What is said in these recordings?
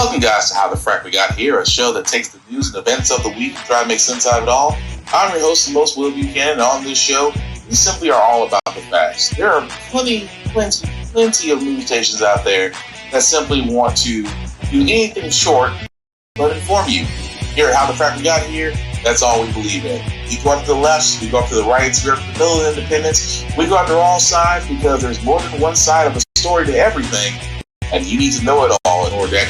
Welcome, guys, to How the Frack We Got Here, a show that takes the news and events of the week and try to make sense out of it all. I'm your host, the most Will Buchanan, and on this show, we simply are all about the facts. There are plenty of news stations out there that simply want to do anything short but inform you. Here at How the Frack We Got Here, that's all we believe in. We go up to the left, we go up to the right, we go up to the middle of independence. We go after all sides because there's more than one side of a story to everything. And you need to know it all in order to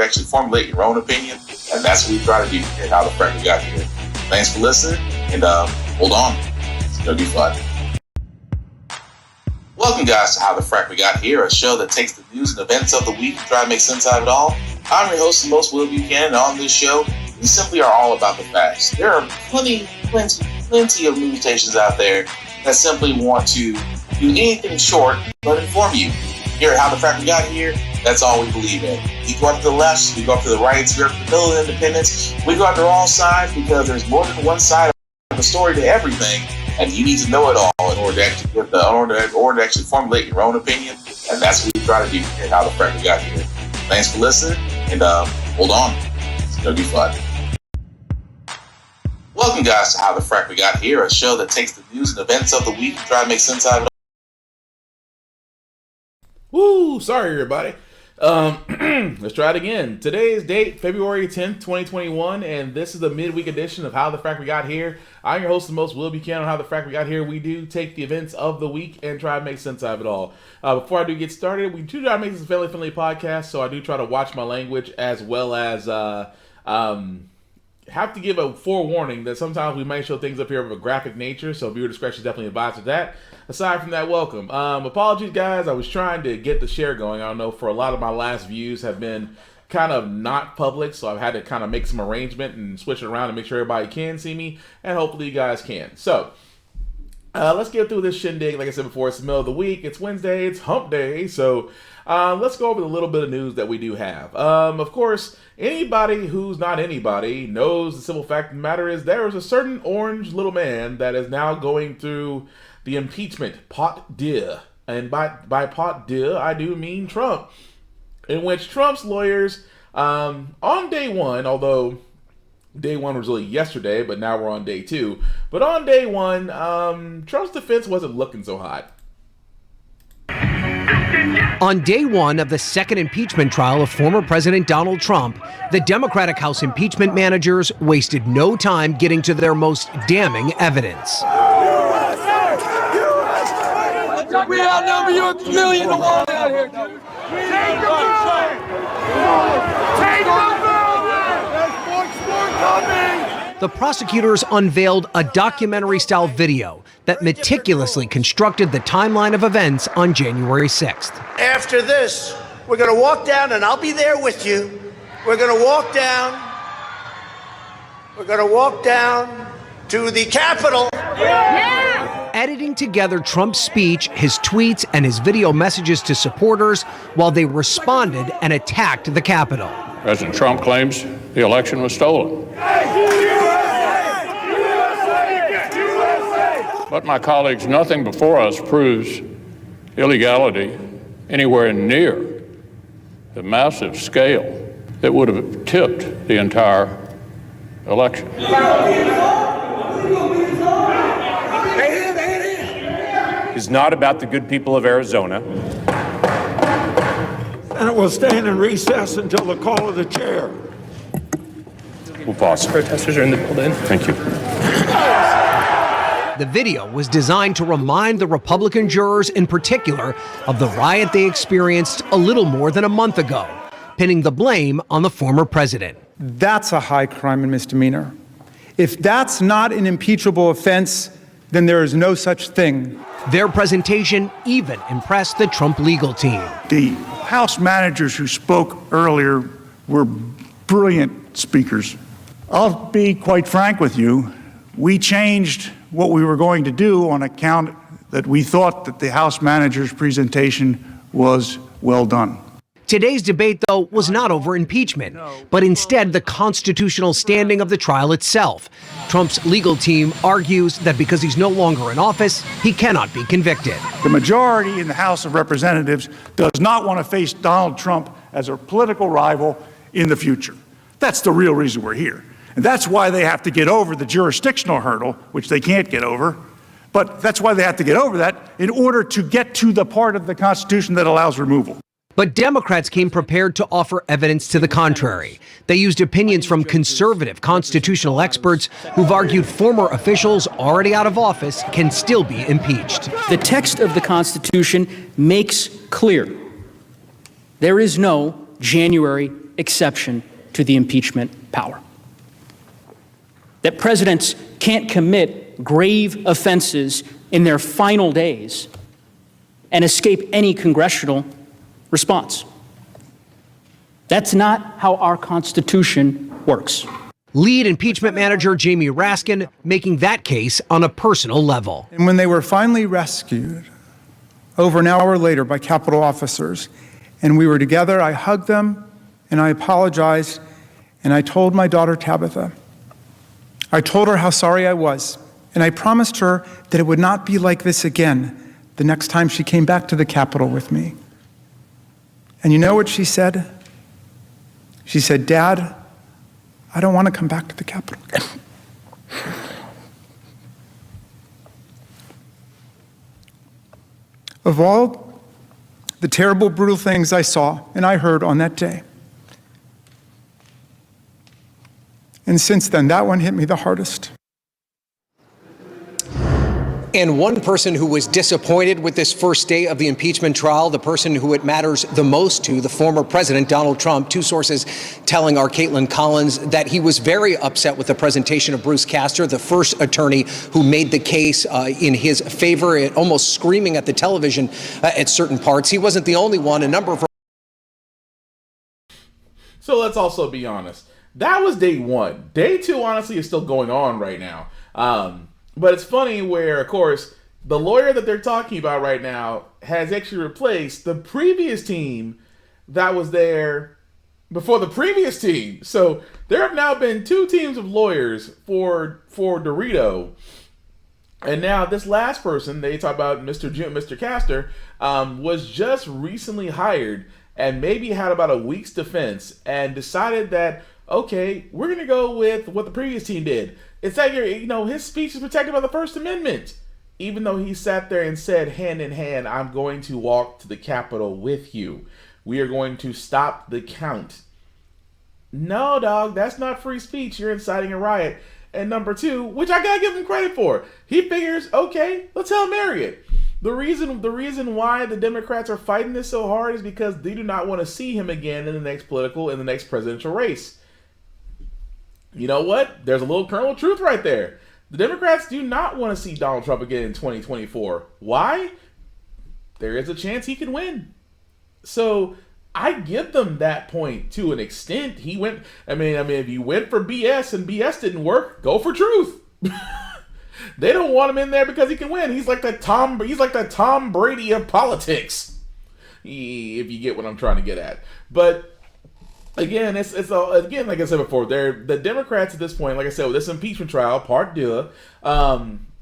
actually formulate your own opinion. And that's what we try to do here at How the Frack We Got Here. Thanks for listening, and hold on. It's going to be fun. Welcome, guys, to How the Frack We Got Here, a show that takes the news and events of the week and try to make sense out of it all. I'm your host, the most Will Buchanan, and on this show, we simply are all about the facts. There are plenty of news stations out there that simply want to do anything short but inform you. Here at How the Frack We Got Here, that's all we believe in. We go up to the left, we go up to the right, we go up to the middle of independence. We go after all sides because there's more than one side of a story to everything, and you need to know it all in order to actually formulate your own opinion. And that's what we try to do here at How the Frack We Got Here. Thanks for listening, and hold on. It's going to be fun. Welcome, guys, to How the Frack We Got Here, a show that takes the news and events of the week and try to make sense out of it. Woo! Sorry, everybody. Let's try it again. Today's date, February 10th, 2021, and this is the midweek edition of How the Frack We Got Here. I'm your host, the most Will Buchanan on How the Frack We Got Here. We do take the events of the week and try to make sense out of it all. Before I do get started, we do try to make this a family-friendly podcast, so I do try to watch my language as well as have to give a forewarning that sometimes we might show things up here of a graphic nature, so viewer discretion is definitely advised with that. Aside from that, welcome. Apologies, guys. I was trying to get the share going. I don't know, for a lot of my last views have been kind of not public, so I've had to kind of make some arrangement and switch it around to make sure everybody can see me, and hopefully you guys can. So, let's get through this shindig. Like I said before, it's the middle of the week. It's Wednesday. It's hump day. So, let's go over the little bit of news that we do have. Of course, anybody who's not anybody knows the simple fact of the matter is there is a certain orange little man that is now going through the impeachment pot de, and by pot de, I do mean Trump, in which Trump's lawyers, on day one, although day one was really yesterday, but now we're on day two, but on day one, Trump's defense wasn't looking so hot. On day one of the second impeachment trial of former President Donald Trump, the Democratic House impeachment managers wasted no time getting to their most damning evidence. We outnumber you a million to one out here, dude. Take the vote! Take the vote! There's more coming! The prosecutors unveiled a documentary-style video that meticulously constructed the timeline of events on January 6th. After this, we're going to walk down, and I'll be there with you. We're going to walk down. We're going to walk down to the Capitol. Yeah! Editing together Trump's speech, his tweets, and his video messages to supporters while they responded and attacked the Capitol. President Trump claims the election was stolen. But my colleagues, nothing before us proves illegality anywhere near the massive scale that would have tipped the entire election. Is not about the good people of Arizona. And it will stand in recess until the call of the chair. We'll pause. Protesters are in the building. Thank you. The video was designed to remind the Republican jurors in particular of the riot they experienced a little more than a month ago, pinning the blame on the former president. That's a high crime and misdemeanor. If that's not an impeachable offense, then there is no such thing. Their presentation even impressed the Trump legal team. The House managers who spoke earlier were brilliant speakers. I'll be quite frank with you. We changed what we were going to do on account that we thought that the House manager's presentation was well done. Today's debate, though, was not over impeachment, but instead the constitutional standing of the trial itself. Trump's legal team argues that because he's no longer in office, he cannot be convicted. The majority in the House of Representatives does not want to face Donald Trump as a political rival in the future. That's the real reason we're here. And that's why they have to get over the jurisdictional hurdle, which they can't get over. But that's why they have to get over that in order to get to the part of the Constitution that allows removal. But Democrats came prepared to offer evidence to the contrary. They used opinions from conservative constitutional experts who've argued former officials already out of office can still be impeached. The text of the Constitution makes clear there is no January exception to the impeachment power. That presidents can't commit grave offenses in their final days and escape any congressional response. That's not how our Constitution works. Lead impeachment manager Jamie Raskin making that case on a personal level. And when they were finally rescued, over an hour later by Capitol officers, and we were together, I hugged them and I apologized, and I told my daughter Tabitha, I told her how sorry I was, and I promised her that it would not be like this again the next time she came back to the Capitol with me. And you know what she said? She said, Dad, I don't want to come back to the Capitol again. Of all the terrible, brutal things I saw and I heard on that day, and since then, that one hit me the hardest. And one person who was disappointed with this first day of the impeachment trial, the person who it matters the most to, the former president, Donald Trump, two sources telling our Caitlin Collins that he was very upset with the presentation of Bruce Castor, the first attorney who made the case in his favor, almost screaming at the television at certain parts. He wasn't the only one. A number of... So let's also be honest. That was day one. Day two, honestly, is still going on right now. But it's funny where, of course, the lawyer that they're talking about right now has actually replaced the previous team that was there before the previous team. So there have now been two teams of lawyers for Dorito. And now this last person, they talk about Mr. Castor, was just recently hired and maybe had about a week's defense and decided that, okay, we're going to go with what the previous team did. It's like, his speech is protected by the First Amendment. Even though he sat there and said, hand in hand, I'm going to walk to the Capitol with you. We are going to stop the count. No, dog, that's not free speech. You're inciting a riot. And number two, which I gotta give him credit for, he figures, okay, let's Hail Mary it. The reason why the Democrats are fighting this so hard is because they do not want to see him again in the next presidential race. You know what? There's a little kernel of truth right there. The Democrats do not want to see Donald Trump again in 2024. Why? There is a chance he can win. So I give them that point to an extent. He went. If you went for BS and BS didn't work, go for truth. They don't want him in there because he can win. He's like the Tom Brady of politics. If you get what I'm trying to get at, but. Again, it's like I said before, the Democrats at this point, like I said, with this impeachment trial, part deux,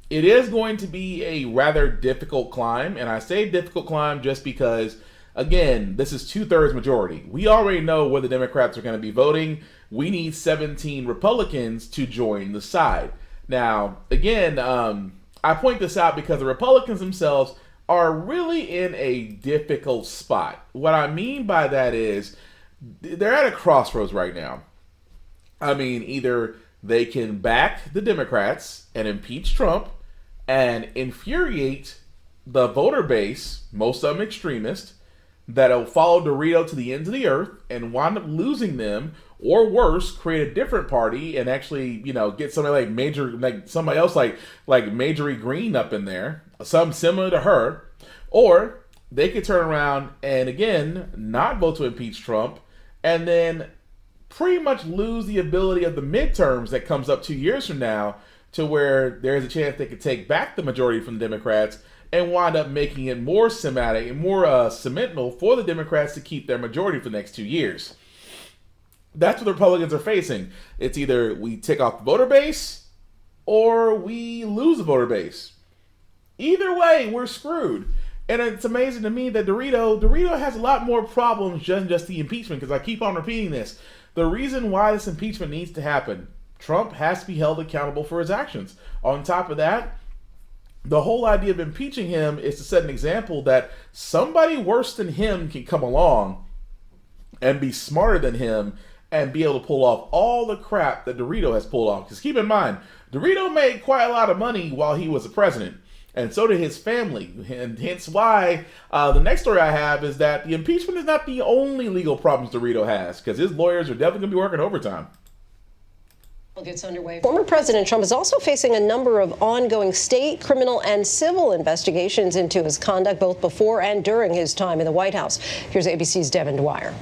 it is going to be a rather difficult climb, and I say difficult climb just because, again, this is 2/3 majority. We already know where the Democrats are going to be voting. We need 17 Republicans to join the side. Now, again, I point this out because the Republicans themselves are really in a difficult spot. What I mean by that is, they're at a crossroads right now. Either they can back the Democrats and impeach Trump and infuriate the voter base, most of them extremists, that'll follow Dorito to the ends of the earth and wind up losing them, or worse, create a different party and actually, get somebody somebody else like Marjorie Greene up in there, something similar to her, or they could turn around and again not vote to impeach Trump, and then pretty much lose the ability of the midterms that comes up 2 years from now, to where there's a chance they could take back the majority from the Democrats and wind up making it more semantic and more cemental for the Democrats to keep their majority for the next 2 years. That's what the Republicans are facing. It's either we take off the voter base or we lose the voter base. Either way, we're screwed. And it's amazing to me that Dorito has a lot more problems than just the impeachment, because I keep on repeating this. The reason why this impeachment needs to happen, Trump has to be held accountable for his actions. On top of that, the whole idea of impeaching him is to set an example that somebody worse than him can come along and be smarter than him and be able to pull off all the crap that Dorito has pulled off. Because keep in mind, Dorito made quite a lot of money while he was a president. And so did his family. And hence why the next story I have is that the impeachment is not the only legal problems Dorito has, because his lawyers are definitely going to be working overtime. Gets underway. Former President Trump is also facing a number of ongoing state, criminal, and civil investigations into his conduct both before and during his time in the White House. Here's ABC's Devin Dwyer.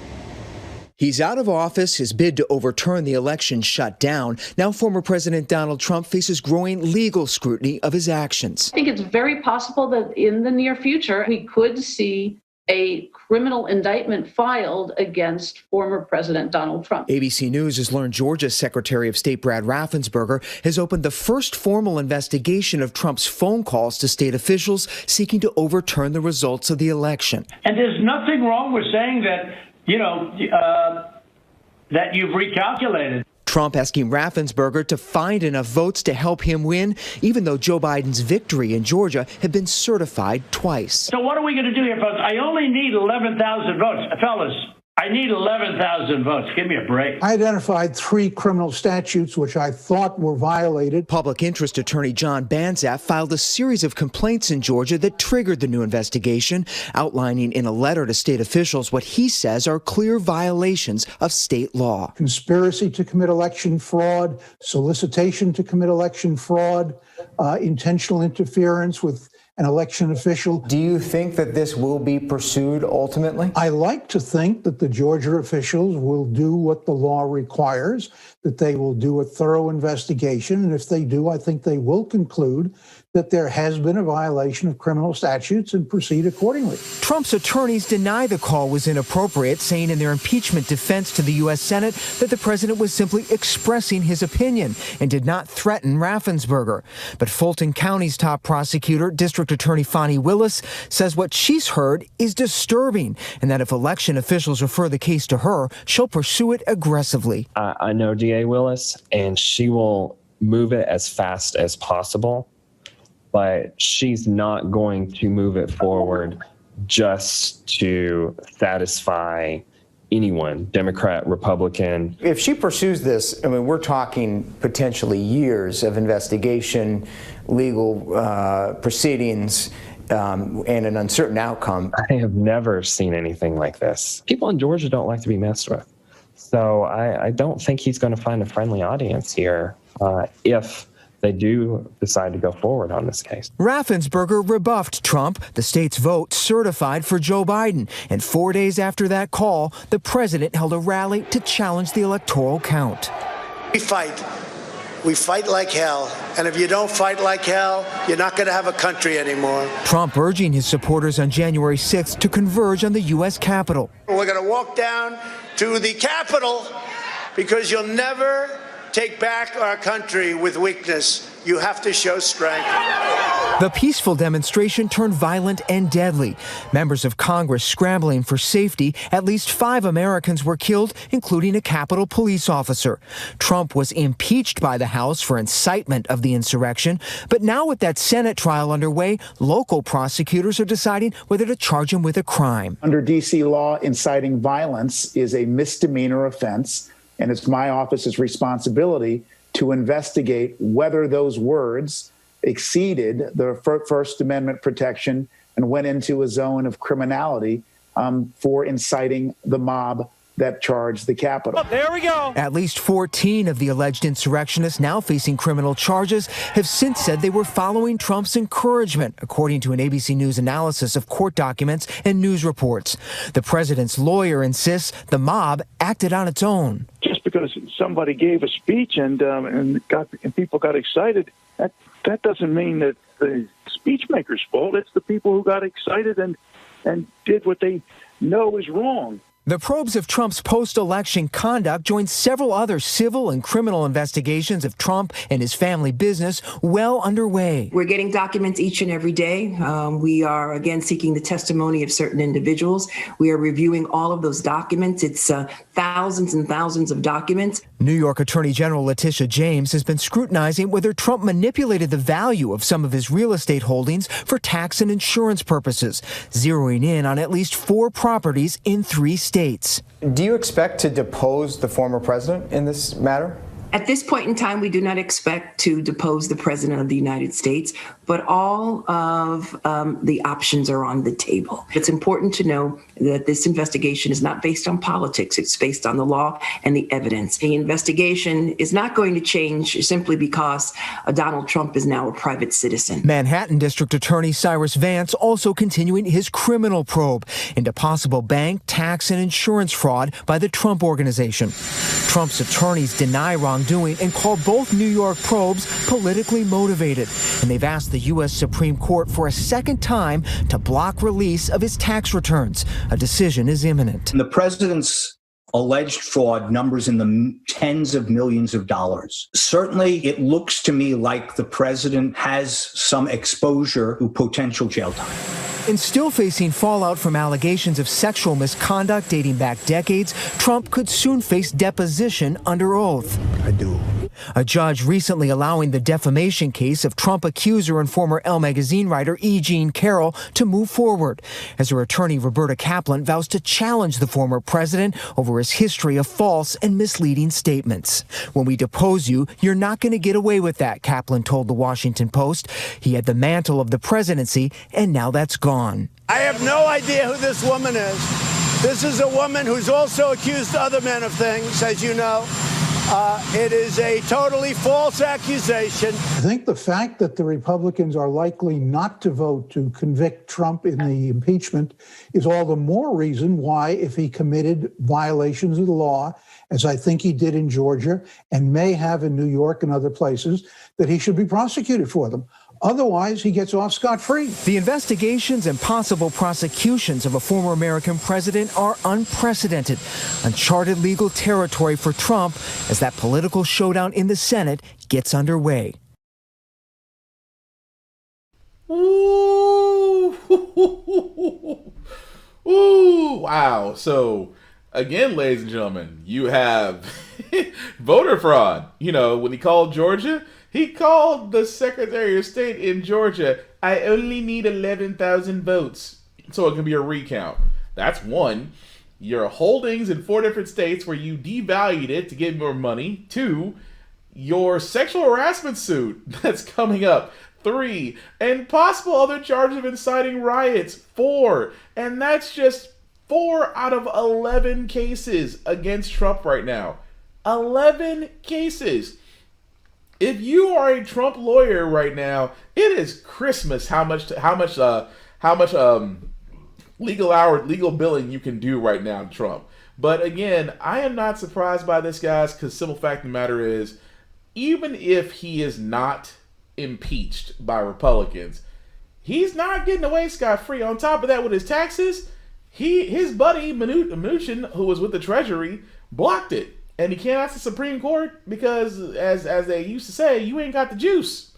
He's out of office, his bid to overturn the election shut down. Now former President Donald Trump faces growing legal scrutiny of his actions. I think it's very possible that in the near future, we could see a criminal indictment filed against former President Donald Trump. ABC News has learned Georgia's Secretary of State Brad Raffensperger has opened the first formal investigation of Trump's phone calls to state officials seeking to overturn the results of the election. And there's nothing wrong with saying that, that you've recalculated. Trump asking Raffensperger to find enough votes to help him win, even though Joe Biden's victory in Georgia had been certified twice. So what are we going to do here, folks? I only need 11,000 votes. Fellas, I need 11,000 votes. Give me a break. I identified 3 criminal statutes which I thought were violated. Public interest attorney John Banzaf filed a series of complaints in Georgia that triggered the new investigation, outlining in a letter to state officials what he says are clear violations of state law. Conspiracy to commit election fraud, solicitation to commit election fraud, intentional interference with an election official. Do you think that this will be pursued ultimately? I like to think that the Georgia officials will do what the law requires, that they will do a thorough investigation. And if they do, I think they will conclude that there has been a violation of criminal statutes and proceed accordingly. Trump's attorneys deny the call was inappropriate, saying in their impeachment defense to the U.S. Senate that the president was simply expressing his opinion and did not threaten Raffensperger. But Fulton County's top prosecutor, District Attorney Fani Willis, says what she's heard is disturbing and that if election officials refer the case to her, she'll pursue it aggressively. I know DA Willis, and she will move it as fast as possible. But she's not going to move it forward just to satisfy anyone, Democrat, Republican. If she pursues this, I mean, we're talking potentially years of investigation, legal proceedings, and an uncertain outcome. I have never seen anything like this. People in Georgia don't like to be messed with. So I don't think he's going to find a friendly audience here if they do decide to go forward on this case. Raffensperger rebuffed Trump, the state's vote certified for Joe Biden. And 4 days after that call, the president held a rally to challenge the electoral count. We fight. We fight like hell. And if you don't fight like hell, you're not going to have a country anymore. Trump urging his supporters on January 6th to converge on the U.S. Capitol. We're going to walk down to the Capitol because you'll never take back our country with weakness. You have to show strength. The peaceful demonstration turned violent and deadly. Members of Congress scrambling for safety. At least 5 Americans were killed, including a Capitol police officer. Trump was impeached by the House for incitement of the insurrection. But now with that Senate trial underway, local prosecutors are deciding whether to charge him with a crime. Under D.C. law, inciting violence is a misdemeanor offense. And it's my office's responsibility to investigate whether those words exceeded the First Amendment protection and went into a zone of criminality for inciting the mob that charged the Capitol. There we go. At least 14 of the alleged insurrectionists now facing criminal charges have since said they were following Trump's encouragement, according to an ABC News analysis of court documents and news reports. The president's lawyer insists the mob acted on its own. Just because somebody gave a speech and people got excited, that doesn't mean that the speech maker's fault. It's the people who got excited and did what they know is wrong. The probes of Trump's post-election conduct join several other civil and criminal investigations of Trump and his family business well underway. We're getting documents each and every day. We are, again, seeking the testimony of certain individuals. We are reviewing all of those documents. It's thousands and thousands of documents. New York Attorney General Letitia James has been scrutinizing whether Trump manipulated the value of some of his real estate holdings for tax and insurance purposes, zeroing in on at least 4 properties in 3 states. Do you expect to depose the former president in this matter? At this point in time, we do not expect to depose the President of the United States, but all of the options are on the table. It's important to know that this investigation is not based on politics. It's based on the law and the evidence. The investigation is not going to change simply because Donald Trump is now a private citizen. Manhattan District Attorney Cyrus Vance also continuing his criminal probe into possible bank, tax, and insurance fraud by the Trump Organization. Trump's attorneys deny wrongdoing and call both New York probes politically motivated. And they've asked the U.S. Supreme Court for a second time to block release of his tax returns. A decision is imminent. The president's alleged fraud numbers in the tens of millions of dollars. Certainly, it looks to me like the president has some exposure to potential jail time. And still facing fallout from allegations of sexual misconduct dating back decades, Trump could soon face deposition under oath. I do. A judge recently allowing the defamation case of Trump accuser and former Elle magazine writer E. Jean Carroll to move forward, as her attorney Roberta Kaplan vows to challenge the former president over his history of false and misleading statements. When we depose you, you're not going to get away with that, Kaplan told the Washington Post. He had the mantle of the presidency, and now that's gone. I have no idea who this woman is. This is a woman who's also accused other men of things, as you know. It is a totally false accusation. I think the fact that the Republicans are likely not to vote to convict Trump in the impeachment is all the more reason why, if he committed violations of the law, as I think he did in Georgia and may have in New York and other places, that he should be prosecuted for them. Otherwise, he gets off scot-free. The investigations and possible prosecutions of a former American president are unprecedented, uncharted legal territory for Trump as that political showdown in the Senate gets underway. Ooh, ooh, wow. So, again, ladies and gentlemen, you have voter fraud. You know, when he called Georgia, he called the Secretary of State in Georgia, I only need 11,000 votes so it can be a recount. That's one. Your holdings in 4 different states where you devalued it to get more money. 2, your sexual harassment suit that's coming up. 3, and possible other charges of inciting riots. 4, and that's just 4 out of 11 cases against Trump right now. 11 cases. If you are a Trump lawyer right now, it is Christmas how much legal billing you can do right now to Trump. But again, I am not surprised by this, guys, because simple fact of the matter is, even if he is not impeached by Republicans, he's not getting away scot-free. On top of that, with his taxes, his buddy Mnuchin, who was with the Treasury, blocked it. And he can't ask the Supreme Court because, as they used to say, you ain't got the juice.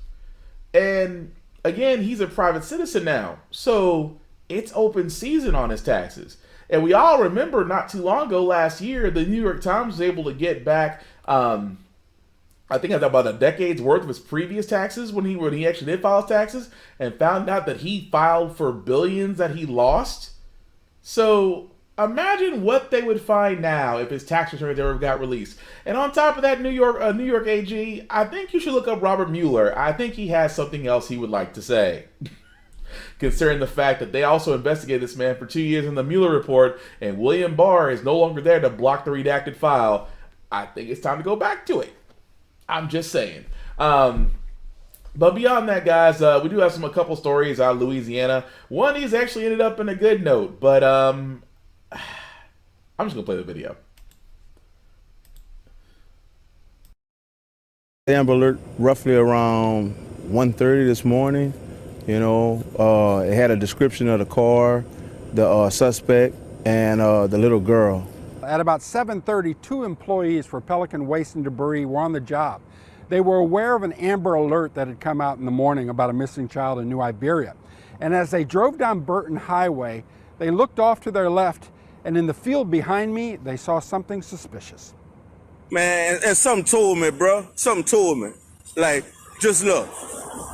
And again, he's a private citizen now. So it's open season on his taxes. And we all remember not too long ago, last year, the New York Times was able to get back, I think about a decade's worth of his previous taxes when he actually did file his taxes, and found out that he filed for billions that he lost. So imagine what they would find now if his tax returns ever got released. And on top of that, New York AG, I think you should look up Robert Mueller. I think he has something else he would like to say. Considering the fact that they also investigated this man for 2 years in the Mueller report, and William Barr is no longer there to block the redacted file, I think it's time to go back to it. I'm just saying. But beyond that, guys, we do have a couple stories out of Louisiana. One of these actually ended up in a good note, but I'm just going to play the video. Amber Alert roughly around 1:30 this morning. You know, it had a description of the car, the suspect, and the little girl. At about 7:30, 2 employees for Pelican Waste and Debris were on the job. They were aware of an Amber Alert that had come out in the morning about a missing child in New Iberia. And as they drove down Burton Highway, they looked off to their left, and in the field behind me, they saw something suspicious. Man, and something told me, bro. Something told me. Like, just look.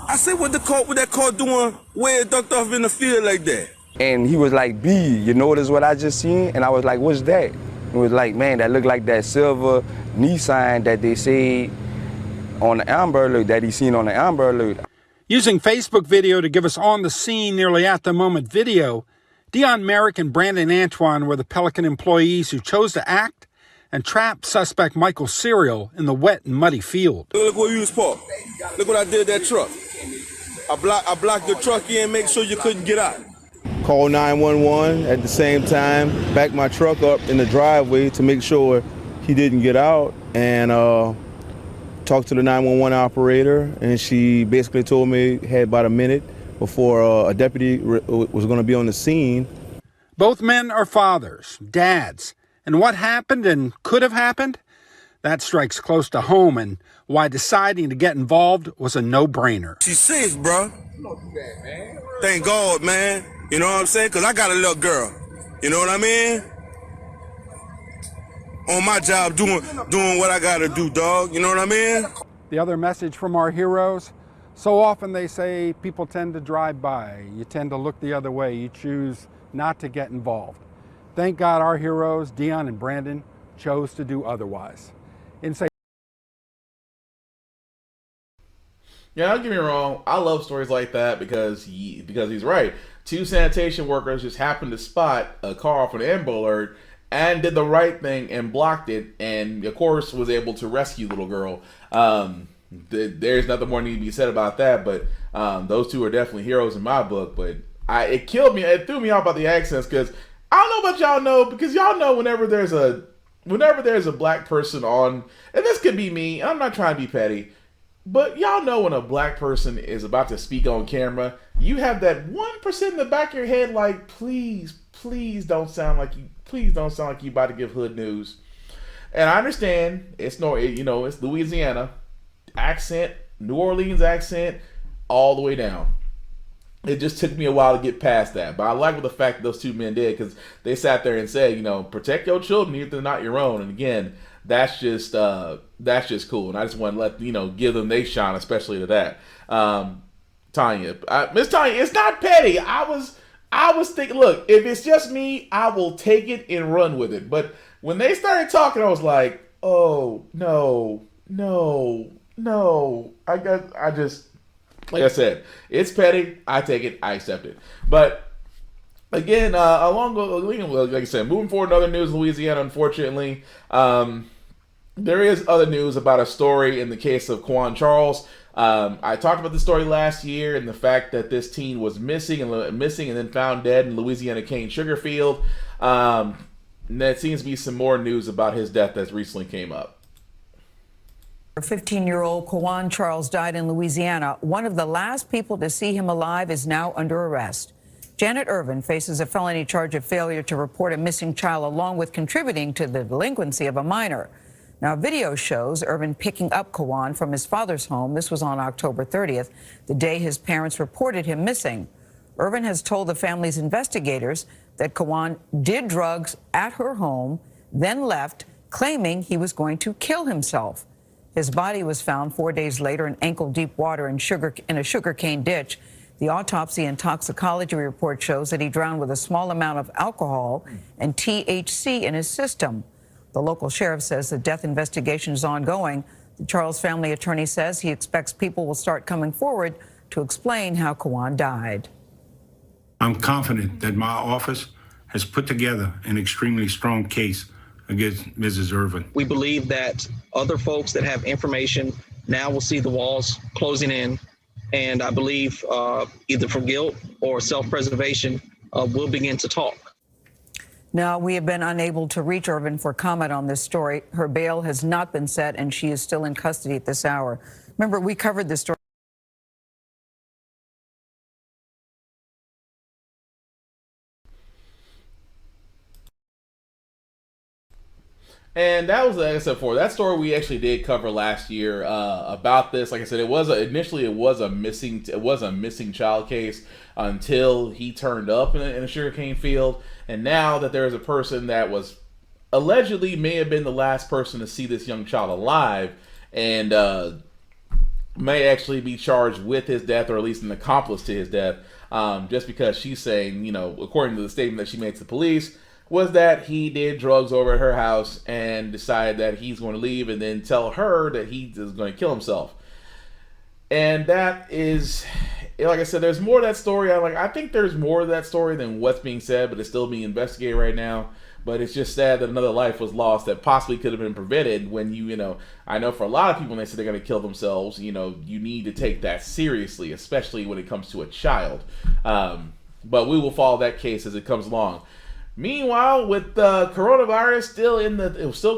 I said, what that car doing way ducked off in the field like that? And he was like, B, you notice what I just seen? And I was like, what's that? It was like, man, that looked like that silver Nissan that they say on the Amber Alert, that he seen on the Amber Alert. Using Facebook video to give us on the scene, nearly at the moment video, Dion Merrick and Brandon Antoine were the Pelican employees who chose to act and trap suspect Michael Serial in the wet and muddy field. Look where you was parked. Look what I did to that truck. I blocked the truck in, make sure you couldn't get out. Call 911 at the same time, back my truck up in the driveway to make sure he didn't get out, and talked to the 911 operator, and she basically told me had about a minute before a deputy was going to be on the scene. Both men are fathers, dads, and what happened and could have happened, that strikes close to home and why deciding to get involved was a no-brainer. She's safe, bro. Thank God, man. You know what I'm saying? Because I got a little girl. You know what I mean? On my job, doing what I got to do, dog. You know what I mean? The other message from our heroes, so often they say people tend to drive by. You tend to look the other way. You choose not to get involved. Thank God our heroes, Dion and Brandon, chose to do otherwise. Yeah, don't get me wrong. I love stories like that because he's right. 2 sanitation workers just happened to spot a car off an Amber Alert and did the right thing and blocked it, and of course was able to rescue the little girl. There's nothing more need to be said about that. But those two are definitely heroes in my book. But it killed me. It threw me off about the accents because I don't know about y'all know, because y'all know whenever there's a black person on, and this could be me. I'm not trying to be petty. But y'all know when a black person is about to speak on camera, you have that 1% in the back of your head like, please don't sound like you about to give hood news. And I understand it's Louisiana accent, New Orleans accent, all the way down. It just took me a while to get past that. But I like what the fact that those 2 men did, because they sat there and said, protect your children if they're not your own. And again, that's just cool, and I just want to let give them they shine, especially to that. Tanya, Miss Tanya, it's not petty. I was thinking, look, if it's just me, I will take it and run with it. But when they started talking, I was like, oh no, I just like I said, it's petty. I take it, I accept it. But again, like I said, moving forward in other news, Louisiana, unfortunately. There is other news about a story in the case of Quan Charles. I talked about the story last year and the fact that this teen was missing and then found dead in Louisiana cane sugar field. And there seems to be some more news about his death that recently came up. 15-year-old Quan Charles died in Louisiana. One of the last people to see him alive is now under arrest. Janet Irvin faces a felony charge of failure to report a missing child along with contributing to the delinquency of a minor. Now, video shows Irvin picking up Quan from his father's home. This was on October 30th, the day his parents reported him missing. Irvin has told the family's investigators that Quan did drugs at her home, then left, claiming he was going to kill himself. His body was found 4 days later in ankle-deep water in a sugarcane ditch. The autopsy and toxicology report shows that he drowned with a small amount of alcohol and THC in his system. The local sheriff says the death investigation is ongoing. The Charles family attorney says he expects people will start coming forward to explain how Quan died. I'm confident that my office has put together an extremely strong case against Mrs. Irvin. We believe that other folks that have information now will see the walls closing in, and I believe either for guilt or self-preservation, we'll begin to talk. Now, we have been unable to reach Irvin for comment on this story. Her bail has not been set, and she is still in custody at this hour. Remember, we covered this story. And that was, like I said before, that story we actually did cover last year about this. Like I said, initially it was a missing child case until he turned up in a sugarcane field, and now that there is a person that was allegedly may have been the last person to see this young child alive, and may actually be charged with his death, or at least an accomplice to his death, just because she's saying, according to the statement that she made to the police, was that he did drugs over at her house and decided that he's going to leave and then tell her that he is going to kill himself. And that is, like I said, there's more of that story. I think there's more of that story than what's being said, but it's still being investigated right now. But it's just sad that another life was lost that possibly could have been prevented when I know for a lot of people when they say they're going to kill themselves, you need to take that seriously, especially when it comes to a child. But we will follow that case as it comes along. Meanwhile, with the coronavirus still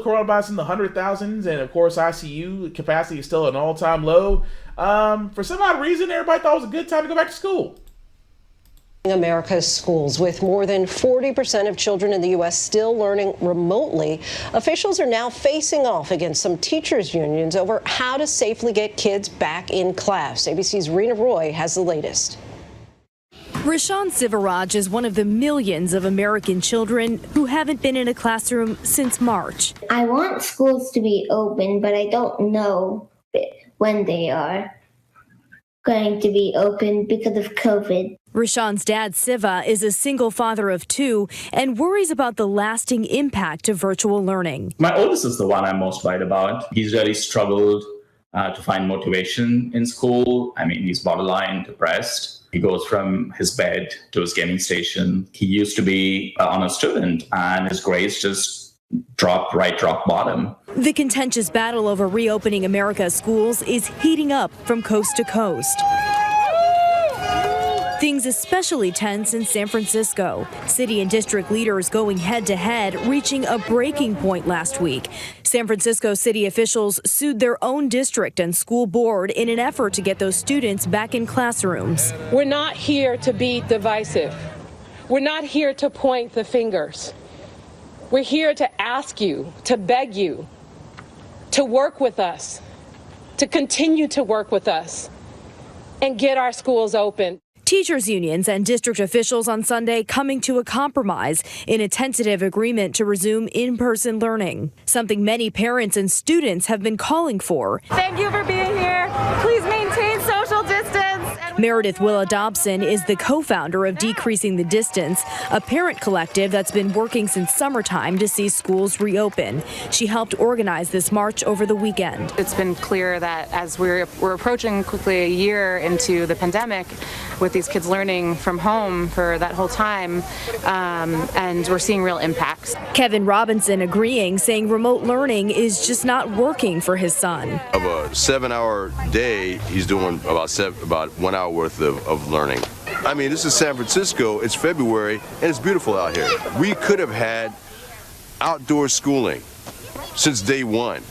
coronavirus in the 100,000s, and of course ICU capacity is still at an all-time low. For some odd reason, everybody thought it was a good time to go back to school. America's schools, with more than 40% of children in the U.S. still learning remotely, officials are now facing off against some teachers' unions over how to safely get kids back in class. ABC's Rena Roy has the latest. Rashawn Sivaraj is one of the millions of American children who haven't been in a classroom since March. I want schools to be open, but I don't know when they are going to be open because of COVID. Rashawn's dad, Siva, is a single father of two and worries about the lasting impact of virtual learning. My oldest is the one I'm most worried about. He's really struggled to find motivation in school. He's borderline depressed. He goes from his bed to his gaming station. He used to be an honor student, and his grades just drop bottom. The contentious battle over reopening America's schools is heating up from coast to coast. Things especially tense in San Francisco. City and district leaders going head-to-head, reaching a breaking point last week. San Francisco city officials sued their own district and school board in an effort to get those students back in classrooms. We're not here to be divisive. We're not here to point the fingers. We're here to ask you, to beg you, to work with us, to continue to work with us, and get our schools open. Teachers' unions and district officials on Sunday coming to a compromise in a tentative agreement to resume in-person learning, something many parents and students have been calling for. Thank you for being here. Please maintain social distance. Meredith Willa Dobson is the co-founder of Decreasing the Distance, a parent collective that's been working since summertime to see schools reopen. She helped organize this march over the weekend. It's been clear that as we're approaching quickly a year into the pandemic, with these kids learning from home for that whole time, and we're seeing real impacts. Kevin Robinson agreeing, saying remote learning is just not working for his son. Of a 7-hour day, he's doing about 1 hour worth of learning. This is San Francisco, it's February, and it's beautiful out here. We could have had outdoor schooling since day one.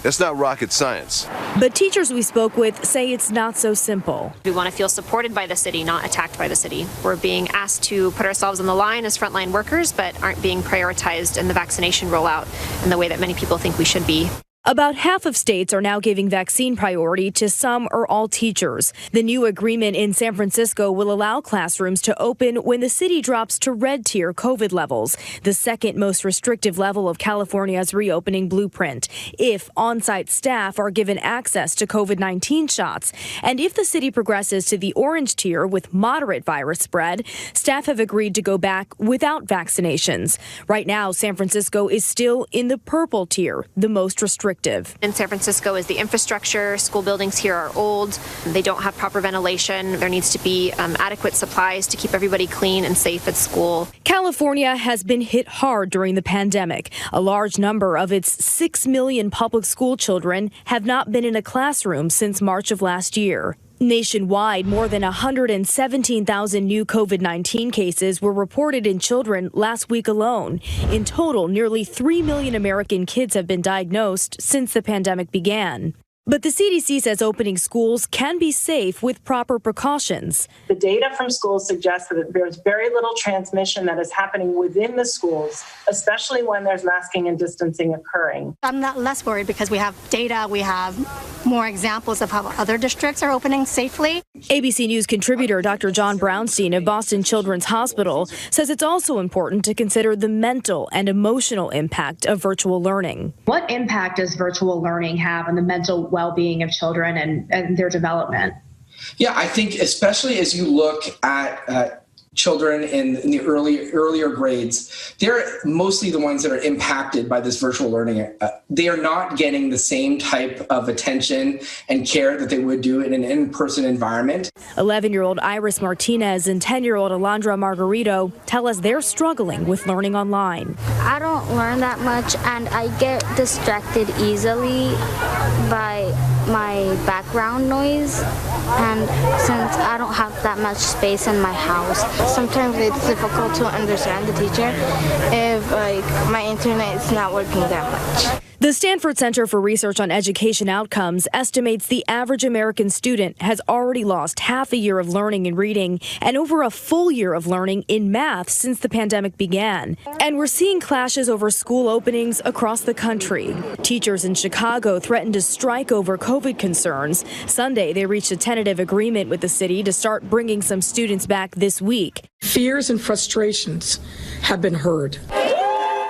That's not rocket science. But teachers we spoke with say it's not so simple. We want to feel supported by the city, not attacked by the city. We're being asked to put ourselves on the line as frontline workers, but aren't being prioritized in the vaccination rollout in the way that many people think we should be. About half of states are now giving vaccine priority to some or all teachers. The new agreement in San Francisco will allow classrooms to open when the city drops to red tier COVID levels, the second most restrictive level of California's reopening blueprint, if on-site staff are given access to COVID-19 shots. And if the city progresses to the orange tier with moderate virus spread, staff have agreed to go back without vaccinations. Right now, San Francisco is still in the purple tier, the most restrictive. In San Francisco is the infrastructure. School buildings here are old. They don't have proper ventilation. There needs to be adequate supplies to keep everybody clean and safe at school. California has been hit hard during the pandemic. A large number of its 6 million public school children have not been in a classroom since March of last year. Nationwide, more than 117,000 new COVID-19 cases were reported in children last week alone. In total, nearly 3 million American kids have been diagnosed since the pandemic began. But the CDC says opening schools can be safe with proper precautions. The data from schools suggests that there's very little transmission that is happening within the schools, especially when there's masking and distancing occurring. I'm not less worried because we have data, we have more examples of how other districts are opening safely. ABC News contributor Dr. John Brownstein of Boston Children's Hospital says it's also important to consider the mental and emotional impact of virtual learning. What impact does virtual learning have on the mental well-being of children and their development? Yeah, I think especially as you look at children in the earlier grades, they're mostly the ones that are impacted by this virtual learning. They are not getting the same type of attention and care that they would do in an in-person environment. 11-year-old Iris Martinez and 10-year-old Alondra Margarito tell us they're struggling with learning online. I don't learn that much, and I get distracted easily by my background noise, and since I don't have that much space in my house, sometimes it's difficult to understand the teacher if my internet is not working that much. The Stanford Center for Research on Education Outcomes estimates the average American student has already lost half a year of learning and reading and over a full year of learning in math since the pandemic began. And we're seeing clashes over school openings across the country. Teachers in Chicago threatened to strike over COVID concerns. Sunday, they reached a tentative agreement with the city to start bringing some students back this week. Fears and frustrations have been heard.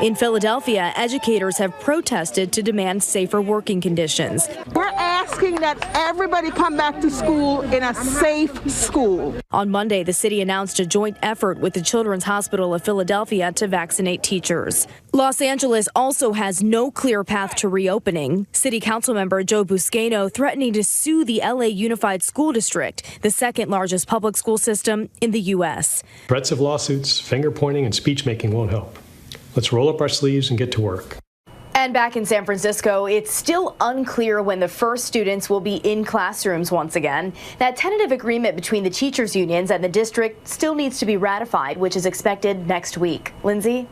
In Philadelphia, educators have protested to demand safer working conditions. We're asking that everybody come back to school in a safe school. On Monday, the city announced a joint effort with the Children's Hospital of Philadelphia to vaccinate teachers. Los Angeles also has no clear path to reopening. City Council member Joe Buscaino threatening to sue the LA Unified School District, the second largest public school system in the U.S. Threats of lawsuits, finger pointing, and speech making won't help. Let's roll up our sleeves and get to work. And back in San Francisco, it's still unclear when the first students will be in classrooms once again. That tentative agreement between the teachers' unions and the district still needs to be ratified, which is expected next week. Lindsay?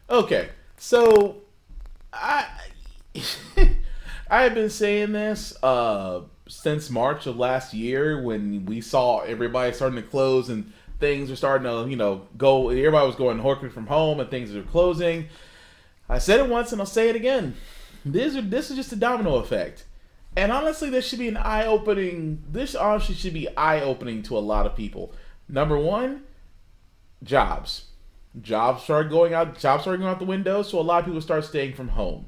Okay, so I have been saying this since March of last year when we saw everybody starting to close and things are starting to, go. Everybody was going working from home and things are closing. I said it once and I'll say it again. This is just a domino effect. And honestly, this should be this honestly should be eye-opening to a lot of people. Number one, jobs. Jobs started going out the window, so a lot of people start staying from home.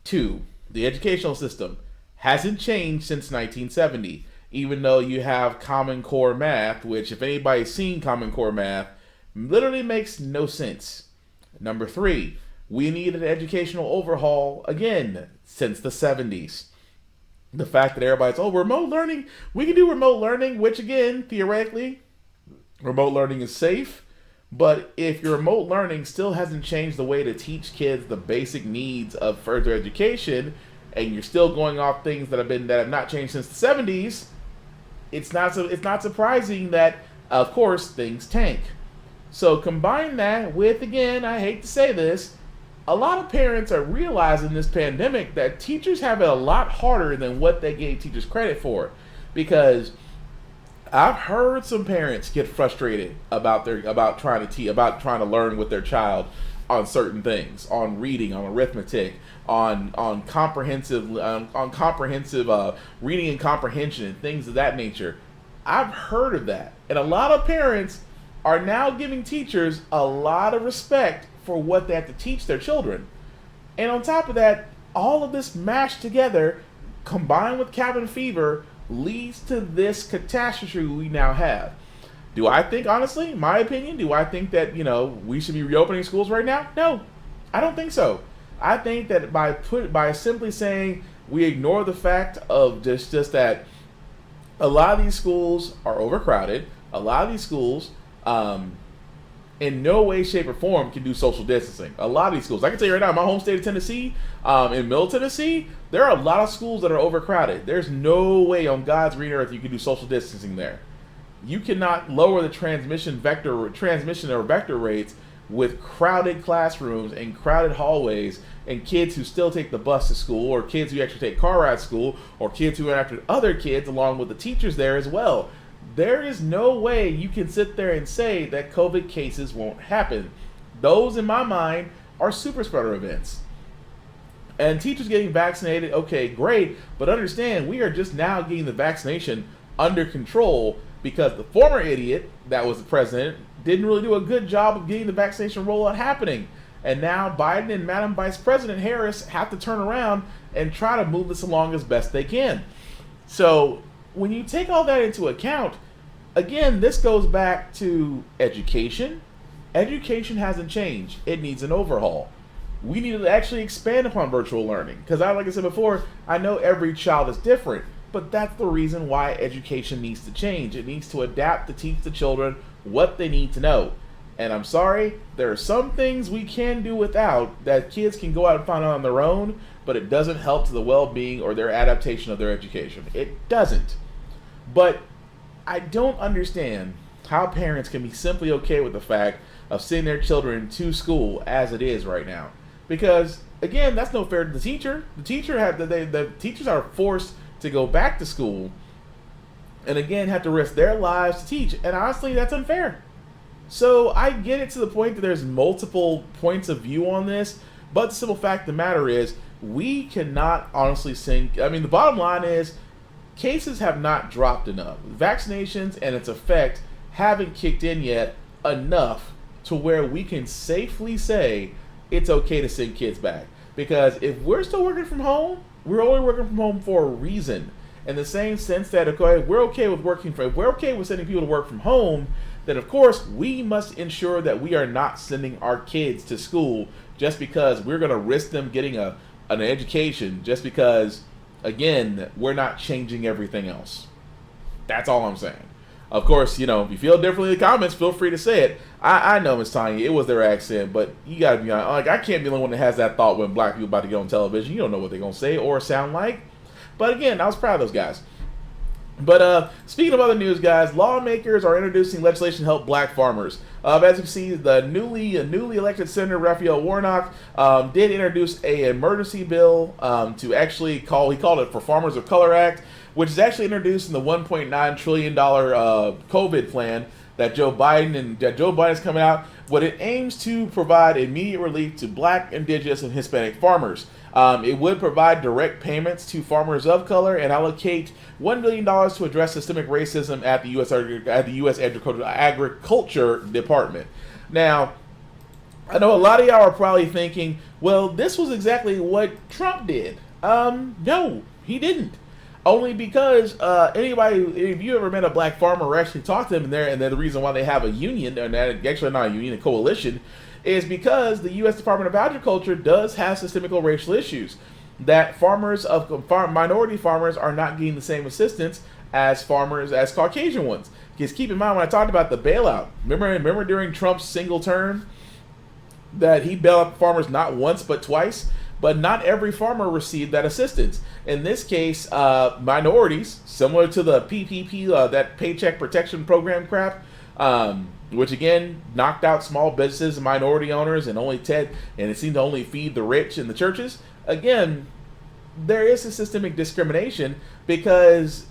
Two, the educational system hasn't changed since 1970. Even though you have Common Core math, which if anybody's seen Common Core math, literally makes no sense. Number three, we need an educational overhaul again since the 70s. The fact that everybody's, remote learning, we can do remote learning, which again, theoretically, remote learning is safe. But if your remote learning still hasn't changed the way to teach kids the basic needs of further education, and you're still going off things that have not changed since the 70s, it's not surprising that, of course, things tank. So combine that with, again, I hate to say this, a lot of parents are realizing this pandemic that teachers have it a lot harder than what they gave teachers credit for. Because I've heard some parents get frustrated about trying to learn with their child on certain things, on reading, on arithmetic, on comprehensive reading and comprehension and things of that nature. I've heard of that, and a lot of parents are now giving teachers a lot of respect for what they have to teach their children. And on top of that, all of this mashed together, combined with cabin fever, leads to this catastrophe we now have. Do I think, honestly, my opinion, do I think that, we should be reopening schools right now? No, I don't think so. I think that by simply saying we ignore the fact of just that a lot of these schools are overcrowded, a lot of these schools in no way, shape, or form can do social distancing. A lot of these schools, I can tell you right now, in my home state of Tennessee, in Middle Tennessee, there are a lot of schools that are overcrowded. There's no way on God's green earth you can do social distancing there. You cannot lower the transmission or vector rates with crowded classrooms and crowded hallways and kids who still take the bus to school, or kids who actually take car rides to school, or kids who interact with other kids along with the teachers there as well. There is no way you can sit there and say that COVID cases won't happen. Those, in my mind, are super spreader events. And teachers getting vaccinated, okay, great, but understand we are just now getting the vaccination under control because the former idiot that was the president didn't really do a good job of getting the vaccination rollout happening. And now Biden and Madam Vice President Harris have to turn around and try to move this along as best they can. So when you take all that into account, again, this goes back to education. Education hasn't changed. It needs an overhaul. We need to actually expand upon virtual learning. Because like I said before, I know every child is different, but that's the reason why education needs to change. It needs to adapt to teach the children what they need to know. And I'm sorry, there are some things we can do without that kids can go out and find out on their own, but it doesn't help to the well-being or their adaptation of their education. It doesn't. But I don't understand how parents can be simply okay with the fact of sending their children to school as it is right now. Because, again, that's no fair to the teacher. The teachers are forced to go back to school and, again, have to risk their lives to teach. And honestly, that's unfair. So I get it to the point that there's multiple points of view on this, but the simple fact of the matter is we cannot honestly the bottom line is cases have not dropped enough. Vaccinations and its effect haven't kicked in yet enough to where we can safely say it's okay to send kids back. Because if we're still working from home, we're only working from home for a reason. In the same sense that, okay, if we're okay with sending people to work from home, then of course we must ensure that we are not sending our kids to school just because we're going to risk them getting an education just because, again, we're not changing everything else. That's all I'm saying. Of course, if you feel differently in the comments, feel free to say it. I know, Miss Tanya, it was their accent, but you got to be honest. Like, I can't be the one that has that thought when black people about to get on television. You don't know what they're going to say or sound like. But again, I was proud of those guys. But speaking of other news, guys, lawmakers are introducing legislation to help black farmers. As you can see, the newly elected Senator Raphael Warnock did introduce an emergency bill to actually he called it for Farmers of Color Act, which is actually introduced in the $1.9 trillion COVID plan that Joe Biden is coming out. What it aims to provide immediate relief to black, indigenous, and Hispanic farmers. It would provide direct payments to farmers of color and allocate $1 billion to address systemic racism at the U.S. Agriculture Department. Now, I know a lot of y'all are probably thinking, well, this was exactly what Trump did. No, he didn't. Only because if you ever met a black farmer or actually talked to them, and the reason why they have a union, and actually not a union, a coalition, is because the U.S. Department of Agriculture does have systemic racial issues. That minority farmers are not getting the same assistance as Caucasian ones. Because keep in mind, when I talked about the bailout, remember during Trump's single term that he bailed out farmers not once but twice? But not every farmer received that assistance. In this case, minorities, similar to the PPP, that Paycheck Protection Program crap, which again knocked out small businesses and minority owners, and it seemed to only feed the rich and the churches. Again, there is a systemic discrimination because,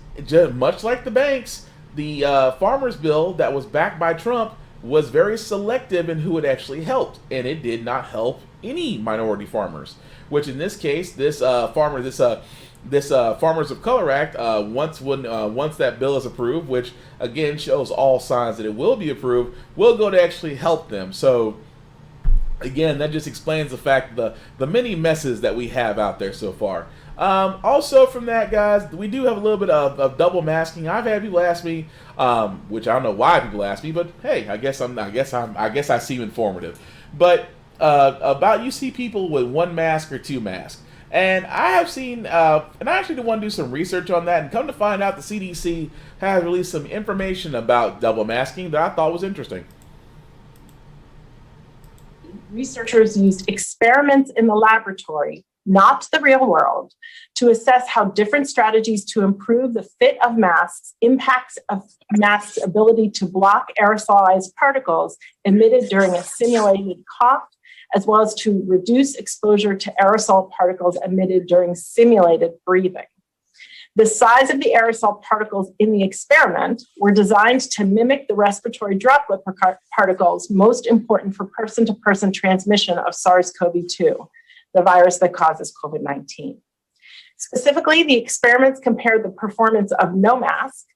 much like the banks, the farmers bill that was backed by Trump was very selective in who it actually helped, and it did not help any minority farmers. Which in this case, this Farmers of Color Act, once that bill is approved, which again shows all signs that it will be approved, will go to actually help them. So again, that just explains the fact the many messes that we have out there so far. Also from that, guys, we do have a little bit of double masking. I've had people ask me, which I don't know why people ask me, but hey, I guess I seem informative. But about you see people with one mask or two masks. And I have seen, and I actually want to do some research on that, and come to find out the CDC has released some information about double masking that I thought was interesting. Researchers used experiments in the laboratory not the real world, to assess how different strategies to improve the fit of masks impacts of masks' ability to block aerosolized particles emitted during a simulated cough, as well as to reduce exposure to aerosol particles emitted during simulated breathing. The size of the aerosol particles in the experiment were designed to mimic the respiratory droplet particles most important for person-to-person transmission of SARS-CoV-2, the virus that causes COVID-19. Specifically, the experiments compared the performance of no mask,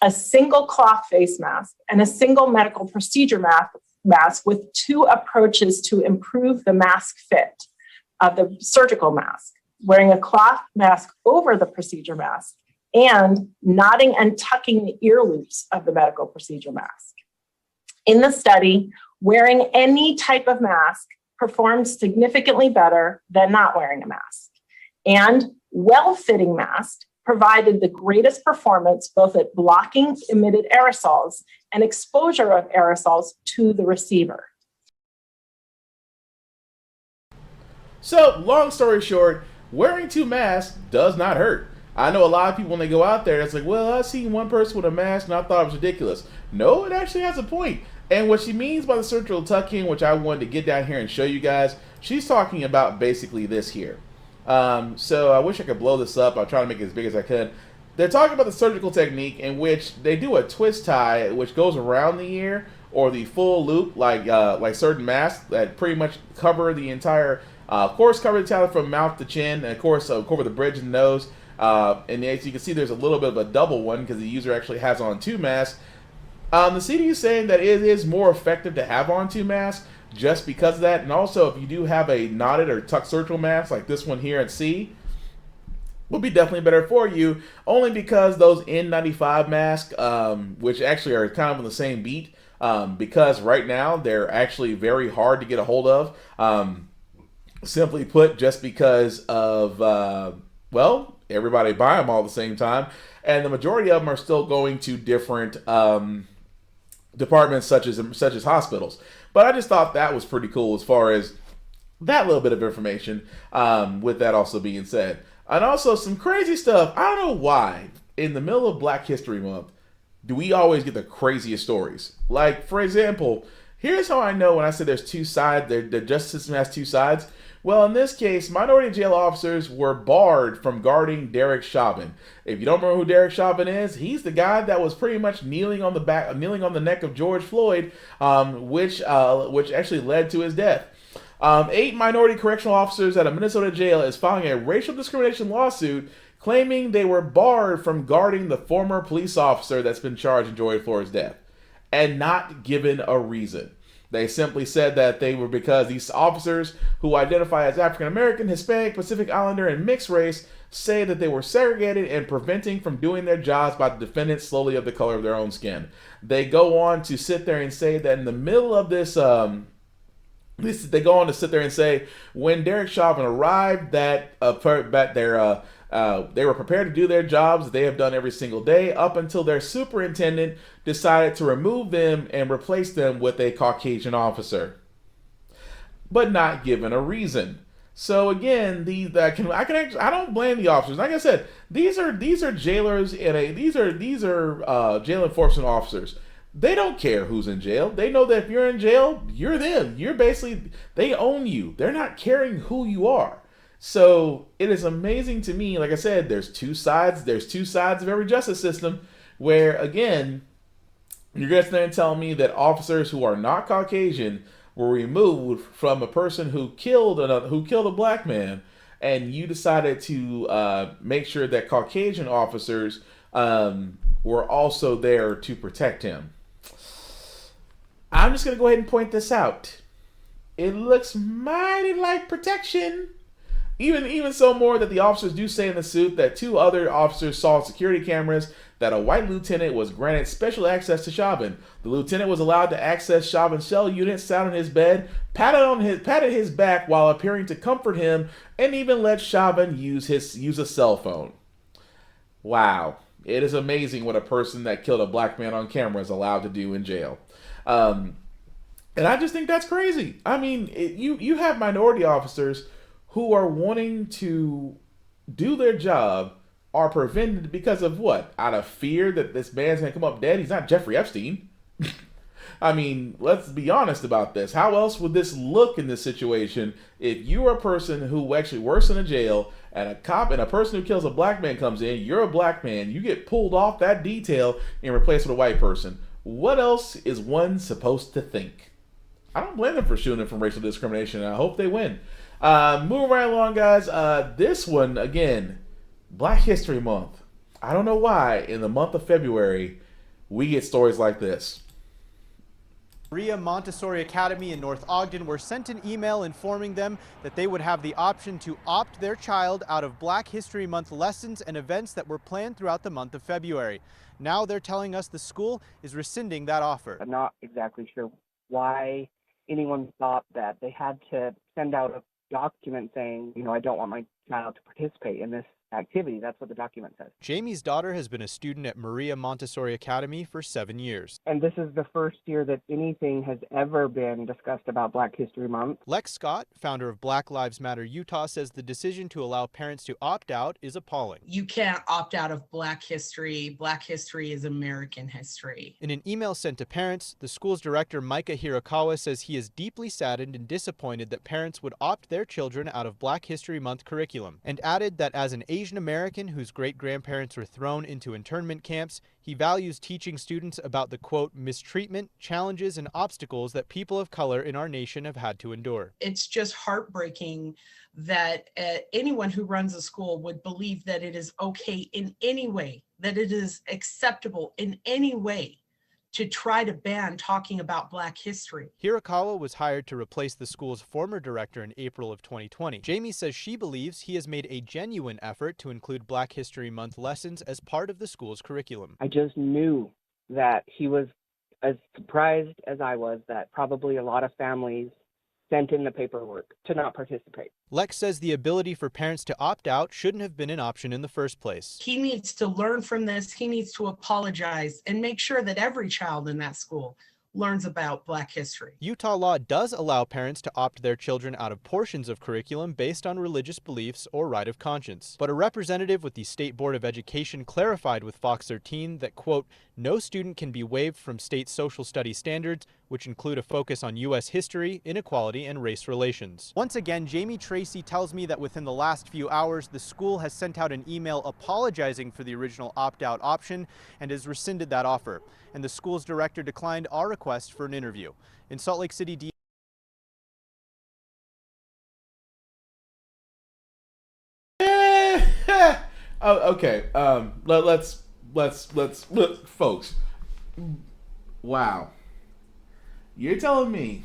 a single cloth face mask, and a single medical procedure mask with two approaches to improve the mask fit of the surgical mask: wearing a cloth mask over the procedure mask and knotting and tucking the ear loops of the medical procedure mask. In the study, wearing any type of mask performed significantly better than not wearing a mask. And well-fitting masks provided the greatest performance both at blocking emitted aerosols and exposure of aerosols to the receiver. So, long story short, wearing two masks does not hurt. I know a lot of people when they go out there, it's like, well, I've seen one person with a mask and I thought it was ridiculous. No, it actually has a point. And what she means by the surgical tuck-in, which I wanted to get down here and show you guys, she's talking about basically this here. So I wish I could blow this up. I'll try to make it as big as I could. They're talking about the surgical technique in which they do a twist tie, which goes around the ear, or the full loop, like certain masks that pretty much cover the entire, of course, cover the talent from mouth to chin, and of course, cover the bridge and nose. And as you can see, there's a little bit of a double one because the user actually has on two masks. The CD is saying that it is more effective to have on two masks just because of that. And also, if you do have a knotted or tucked surgical mask like this one here at C, will be definitely better for you, only because those N95 masks, which actually are kind of on the same beat, because right now they're actually very hard to get a hold of. Simply put, just because of, well, everybody buy them all at the same time. And the majority of them are still going to different departments such as hospitals. But I just thought that was pretty cool as far as that little bit of information, with that also being said. And also some crazy stuff. I don't know why, in the middle of Black History Month, do we always get the craziest stories. Like, for example, here's how I know when I say there's two sides, the justice system has two sides. Well, in this case, minority jail officers were barred from guarding Derek Chauvin. If you don't remember who Derek Chauvin is, he's the guy that was pretty much kneeling on the neck of George Floyd, which actually led to his death. 8 minority correctional officers at a Minnesota jail is filing a racial discrimination lawsuit claiming they were barred from guarding the former police officer that's been charged in George Floyd's death, and not given a reason. They simply said that they were because these officers, who identify as African American, Hispanic, Pacific Islander, and mixed race, say that they were segregated and preventing from doing their jobs by the defendants solely of the color of their own skin. They go on to sit there and say that in the middle of this, they go on to sit there and say when Derek Chauvin arrived, that they were prepared to do their jobs they have done every single day up until their superintendent decided to remove them and replace them with a Caucasian officer, but not given a reason. So again, I don't blame the officers. Like I said, these are jailers these are jail enforcement officers. They don't care who's in jail. They know that if you're in jail, you're them. They own you. They're not caring who you are. So it is amazing to me, like I said, there's two sides of every justice system, where again, you're going to tell me that officers who are not Caucasian were removed from a person who killed a black man, and you decided to make sure that Caucasian officers were also there to protect him. I'm just going to go ahead and point this out. It looks mighty like protection. Even so more that the officers do say in the suit that 2 other officers saw on security cameras that a white lieutenant was granted special access to Chauvin. The lieutenant was allowed to access Chauvin's cell unit, sat on his bed, patted his back while appearing to comfort him, and even let Chauvin use a cell phone. Wow. It is amazing what a person that killed a black man on camera is allowed to do in jail. And I just think that's crazy. I mean, you have minority officers who are wanting to do their job are prevented because of what? Out of fear that this man's gonna come up dead? He's not Jeffrey Epstein. I mean, let's be honest about this. How else would this look in this situation if you are a person who actually works in a jail and a cop and a person who kills a black man comes in, you're a black man, you get pulled off that detail and replaced with a white person. What else is one supposed to think? I don't blame them for shooting them from racial discrimination, and I hope they win. Moving right along, guys. This one, again, Black History Month. I don't know why in the month of February we get stories like this. Maria Montessori Academy in North Ogden were sent an email informing them that they would have the option to opt their child out of Black History Month lessons and events that were planned throughout the month of February. Now they're telling us the school is rescinding that offer. I'm not exactly sure why anyone thought that they had to send out a document saying, I don't want my child to participate in this activity. That's what the document says. Jamie's daughter has been a student at Maria Montessori Academy for 7 years. And this is the first year that anything has ever been discussed about Black History Month. Lex Scott, founder of Black Lives Matter Utah, says the decision to allow parents to opt out is appalling. You can't opt out of Black history. Black history is American history. In an email sent to parents, the school's director, Micah Hirakawa, says he is deeply saddened and disappointed that parents would opt their children out of Black History Month curriculum, and added that as an Asian American whose great-grandparents were thrown into internment camps, he values teaching students about the, quote, mistreatment, challenges, and obstacles that people of color in our nation have had to endure. It's just heartbreaking that anyone who runs a school would believe that it is okay in any way, that it is acceptable in any way to try to ban talking about Black history. Hirakawa was hired to replace the school's former director in April of 2020. Jamie says she believes he has made a genuine effort to include Black History Month lessons as part of the school's curriculum. I just knew that he was as surprised as I was that probably a lot of families sent in the paperwork to not participate. Lex says the ability for parents to opt out shouldn't have been an option in the first place. He needs to learn from this. He needs to apologize and make sure that every child in that school learns about Black history. Utah law does allow parents to opt their children out of portions of curriculum based on religious beliefs or right of conscience. But a representative with the State Board of Education clarified with Fox 13 that, quote, no student can be waived from state social studies standards, which include a focus on U.S. history, inequality, and race relations. Once again, Jamie Tracy tells me that within the last few hours, the school has sent out an email apologizing for the original opt-out option and has rescinded that offer. And the school's director declined our request for an interview. In Salt Lake City, Okay. Let's folks. Wow. You're telling me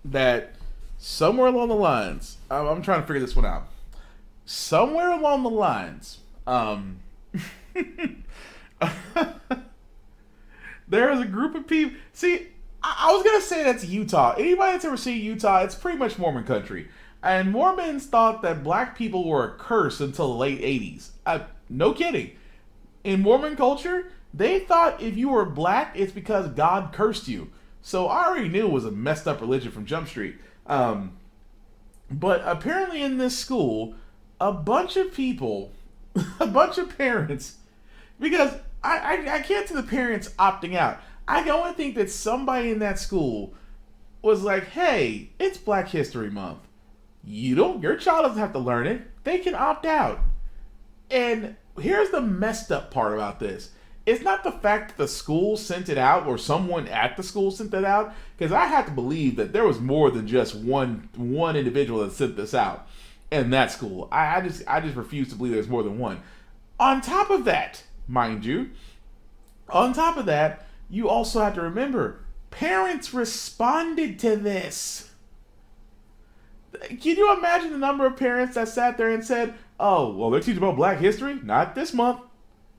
that somewhere along the lines, I'm trying to figure this one out. Somewhere along the lines, there is a group of people. See, I was gonna say that's Utah. Anybody that's ever seen Utah, it's pretty much Mormon country. And Mormons thought that black people were a curse until the late 80s. No kidding. In Mormon culture, they thought if you were black, it's because God cursed you. So I already knew it was a messed up religion from Jump Street. But apparently in this school, a bunch of people, a bunch of parents, because I can't see the parents opting out. I can only think that somebody in that school was like, hey, it's Black History Month. Your child doesn't have to learn it. They can opt out. And here's the messed up part about this. It's not the fact that the school sent it out or someone at the school sent it out, because I have to believe that there was more than just one individual that sent this out in that school. I just refuse to believe there's more than one. On top of that, mind you, you also have to remember, parents responded to this. Can you imagine the number of parents that sat there and said, oh, well, they're teaching about Black history? Not this month.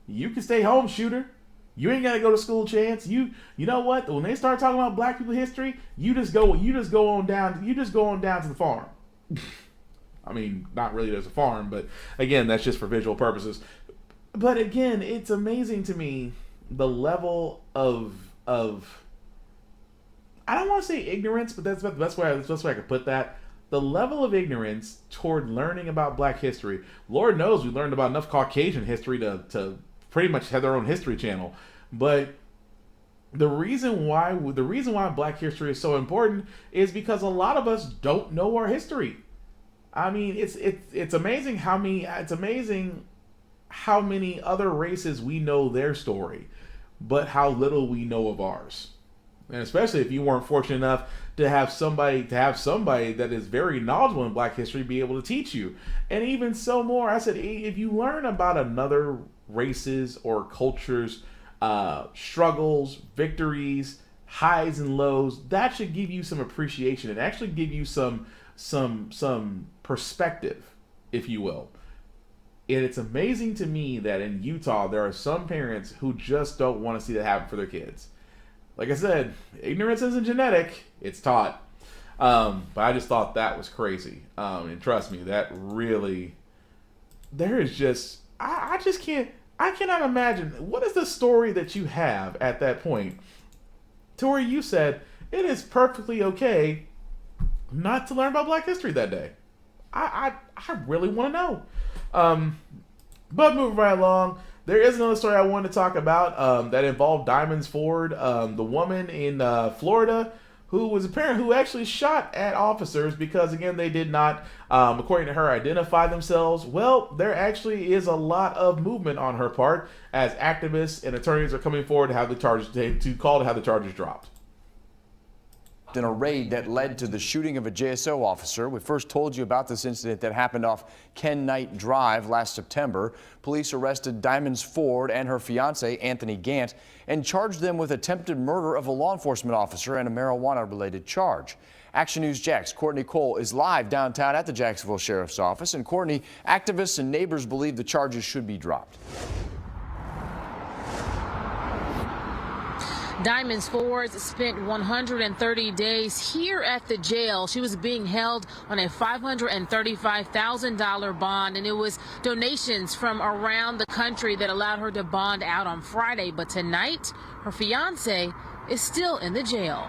You can stay home, shooter. You ain't got to go to school, Chance. You know what? When they start talking about black people history, you just go on down to the farm. I mean, not really there's a farm, but again, that's just for visual purposes. But again, it's amazing to me the level of I don't want to say ignorance, but that's the best way I could put that. the level of ignorance toward learning about Black history. Lord knows we learned about enough Caucasian history to pretty much have their own history channel. But the reason why Black history is so important is because a lot of us don't know our history. I mean, it's amazing how many other races we know their story, but how little we know of ours. And especially if you weren't fortunate enough to have somebody that is very knowledgeable in Black history be able to teach you. And even so more, I said, if you learn about another race's or culture's struggles, victories, highs and lows, that should give you some appreciation and actually give you some perspective, if you will. And it's amazing to me that in Utah there are some parents who just don't want to see that happen for their kids. Like I said, ignorance isn't genetic, it's taught. But I just thought that was crazy. And trust me, that really, there is just, I cannot imagine, what is the story that you have at that point to where you said, it is perfectly okay not to learn about Black history that day? I really want to know. But moving right along, there is another story I wanted to talk about that involved Diamonds Ford, the woman in Florida who actually shot at officers because, again, they did not, according to her, identify themselves. Well, there actually is a lot of movement on her part as activists and attorneys are coming forward to have the charges to have the charges dropped. In a raid that led to the shooting of a JSO officer. We first told you about this incident that happened off Ken Knight Drive last September. Police arrested Diamonds Ford and her fiance, Anthony Gant, and charged them with attempted murder of a law enforcement officer and a marijuana-related charge. Action News Jax Courtney Cole is live downtown at the Jacksonville Sheriff's Office. And Courtney, activists and neighbors believe the charges should be dropped. Diamonds Ford spent 130 days here at the jail. She was being held on a $535,000 bond, and it was donations from around the country that allowed her to bond out on Friday. But tonight, her fiance is still in the jail.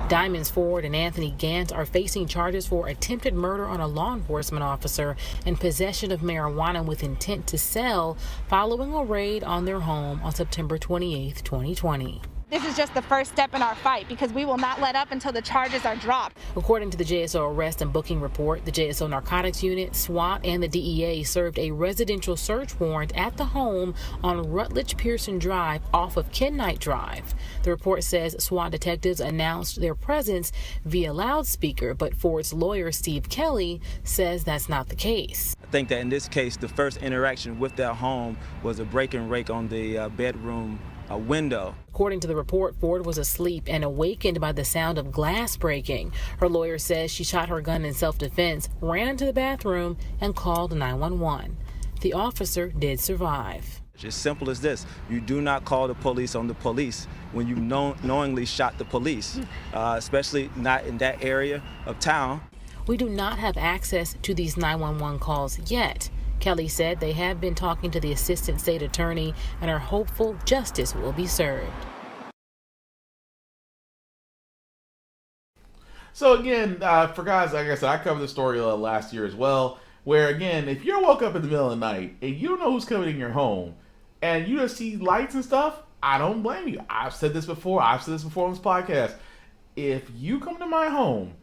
Diamonds Ford and Anthony Gant are facing charges for attempted murder on a law enforcement officer and possession of marijuana with intent to sell following a raid on their home on September 28, 2020. This is just the first step in our fight because we will not let up until the charges are dropped. According to the JSO arrest and booking report, the JSO Narcotics Unit, SWAT, and the DEA served a residential search warrant at the home on Rutledge Pearson Drive off of Ken Knight Drive. The report says SWAT detectives announced their presence via loudspeaker, but Ford's lawyer, Steve Kelly, says that's not the case. I think that in this case, the first interaction with their home was a break and rake on the bedroom window. According to the report, Ford was asleep and awakened by the sound of glass breaking. Her lawyer says she shot her gun in self-defense, ran into the bathroom, and called 911. The officer did survive. It's as simple as this. You do not call the police on the police when you knowingly shot the police, especially not in that area of town. We do not have access to these 911 calls yet. Kelly said they have been talking to the assistant state attorney and are hopeful justice will be served. So again, for guys, like I said, I covered the story last year as well, where again, if you're woke up in the middle of the night and you don't know who's coming in your home and you just see lights and stuff, I don't blame you. I've said this before on this podcast. If you come to my home,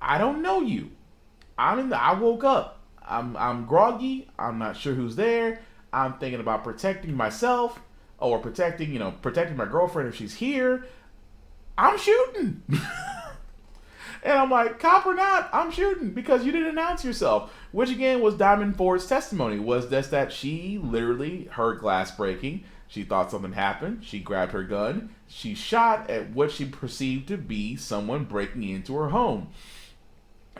I don't know you. I woke up. I'm groggy. I'm not sure who's there. I'm thinking about protecting myself or protecting my girlfriend if she's here. I'm shooting. And I'm like, cop or not, I'm shooting because you didn't announce yourself. Which again was Diamond Ford's testimony, was just that she literally heard glass breaking. She thought something happened. She grabbed her gun. She shot at what she perceived to be someone breaking into her home.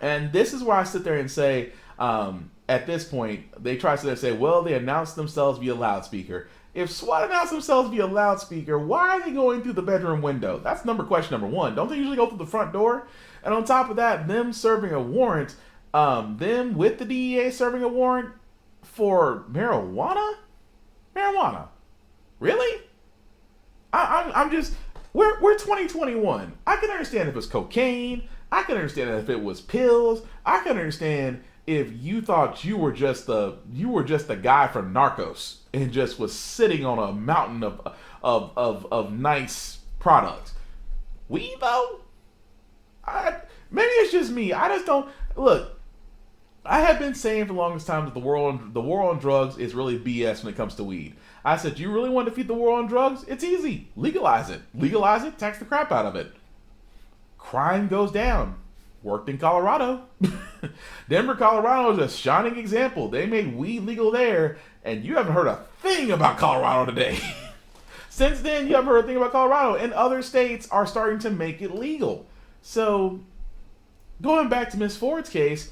And this is where I sit there and say, at this point, they try to sit there and say, well, they announced themselves via loudspeaker. If SWAT announced themselves via loudspeaker, why are they going through the bedroom window? That's question number one. Don't they usually go through the front door? And on top of that, them serving a warrant, them with the DEA serving a warrant for marijuana? Marijuana? Really? I'm just, we're 2021. I can understand if it's cocaine. I can understand if it was pills. I can understand if you thought you were just the guy from Narcos and just was sitting on a mountain of nice products. Weed though, maybe it's just me. I just don't look. I have been saying for the longest time that the war on drugs is really BS when it comes to weed. I said, you really want to defeat the war on drugs? It's easy. Legalize it. Legalize it. Tax the crap out of it. Crime goes down. Worked in Colorado. Denver, Colorado is a shining example. They made weed legal there, and you haven't heard a thing about Colorado today. Since then, you haven't heard a thing about Colorado, and other states are starting to make it legal. So, going back to Miss Ford's case,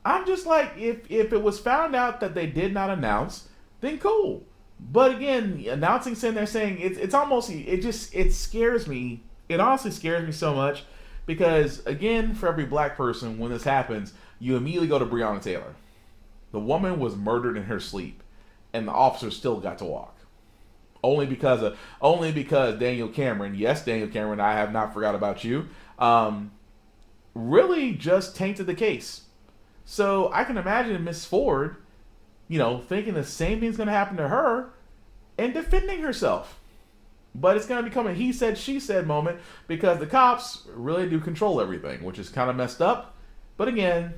I'm just like, if it was found out that they did not announce, then cool. But again, announcing, sitting there saying, it's almost, it scares me. It honestly scares me so much. Because, again, for every black person, when this happens, you immediately go to Breonna Taylor. The woman was murdered in her sleep, and the officer still got to walk. Only because Daniel Cameron, yes, Daniel Cameron, I have not forgot about you, really just tainted the case. So I can imagine Miss Ford, thinking the same thing's going to happen to her and defending herself. But it's going to become a he said, she said moment because the cops really do control everything, which is kind of messed up. But again,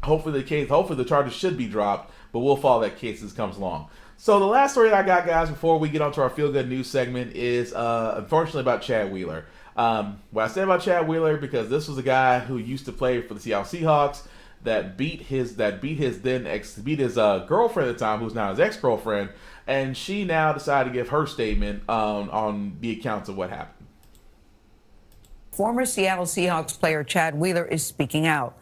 hopefully the charges should be dropped, but we'll follow that case as it comes along. So the last story that I got, guys, before we get onto our Feel Good News segment is unfortunately about Chad Wheeler. What I say about Chad Wheeler, because this was a guy who used to play for the Seattle Seahawks that beat his girlfriend at the time, who's now his ex-girlfriend, and she now decided to give her statement on the accounts of what happened. Former Seattle Seahawks player Chad Wheeler is speaking out.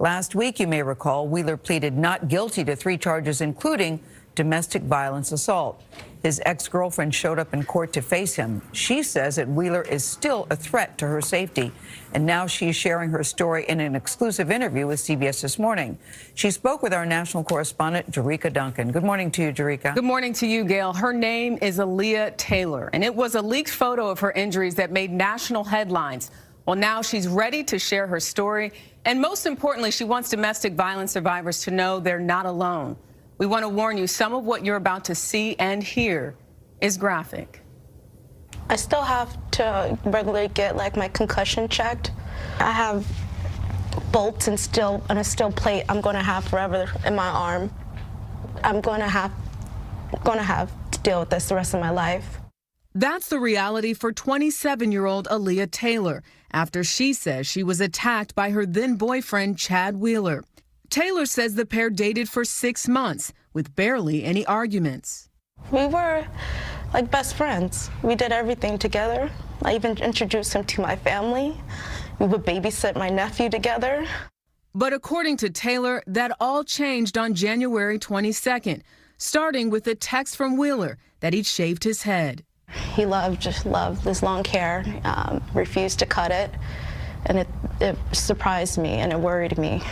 Last week, you may recall, Wheeler pleaded not guilty to 3 charges, including domestic violence assault. His ex-girlfriend showed up in court to face him. She says that Wheeler is still a threat to her safety. And now she's sharing her story in an exclusive interview with CBS This Morning. She spoke with our national correspondent, Jerika Duncan. Good morning to you, Jerika. Good morning to you, Gail. Her name is Aaliyah Taylor, and it was a leaked photo of her injuries that made national headlines. Well, now she's ready to share her story. And most importantly, she wants domestic violence survivors to know they're not alone. We want to warn you, some of what you're about to see and hear is graphic. I still have to regularly get my concussion checked. I have bolts and a steel plate I'm going to have forever in my arm. I'm going to have to deal with this the rest of my life. That's the reality for 27-year-old Aaliyah Taylor after she says she was attacked by her then boyfriend, Chad Wheeler. Taylor says the pair dated for 6 months with barely any arguments. We were like best friends. We did everything together. I even introduced him to my family. We would babysit my nephew together. But according to Taylor, that all changed on January 22nd, starting with a text from Wheeler that he'd shaved his head. He loved this long hair, refused to cut it, and it surprised me and it worried me.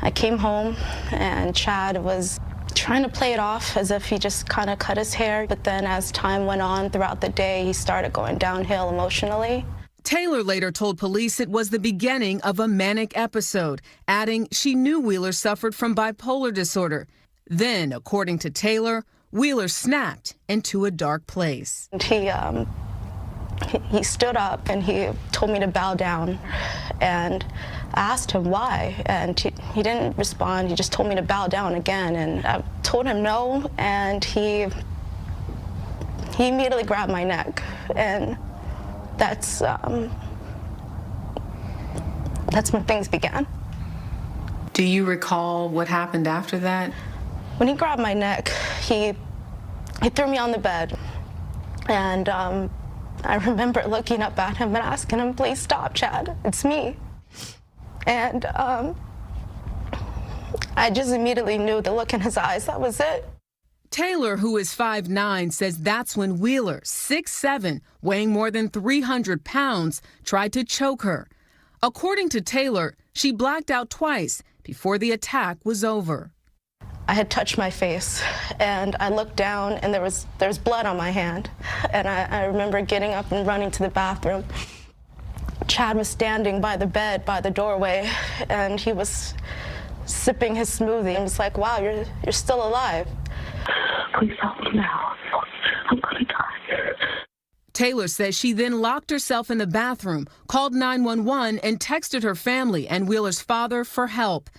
I came home and Chad was trying to play it off as if he just kind of cut his hair, but then as time went on throughout the day, he started going downhill emotionally. Taylor later told police it was the beginning of a manic episode, adding she knew Wheeler suffered from bipolar disorder. Then, according to Taylor, Wheeler snapped into a dark place. He stood up and he told me to bow down, and I asked him why, and he didn't respond. He just told me to bow down again, and I told him no, and he immediately grabbed my neck, and that's when things began. Do you recall what happened after that? When he grabbed my neck, he threw me on the bed, and I remember looking up at him and asking him, "Please stop, Chad, it's me." And I just immediately knew the look in his eyes, that was it. Taylor, who is 5'9", says that's when Wheeler, 6'7", weighing more than 300 pounds, tried to choke her. According to Taylor, she blacked out twice before the attack was over. I had touched my face, and I looked down, and there was blood on my hand. And I remember getting up and running to the bathroom. Chad was standing by the bed, by the doorway, and he was sipping his smoothie. I was like, wow, you're still alive. Please help me now. I'm gonna die. Taylor says she then locked herself in the bathroom, called 911, and texted her family and Wheeler's father for help.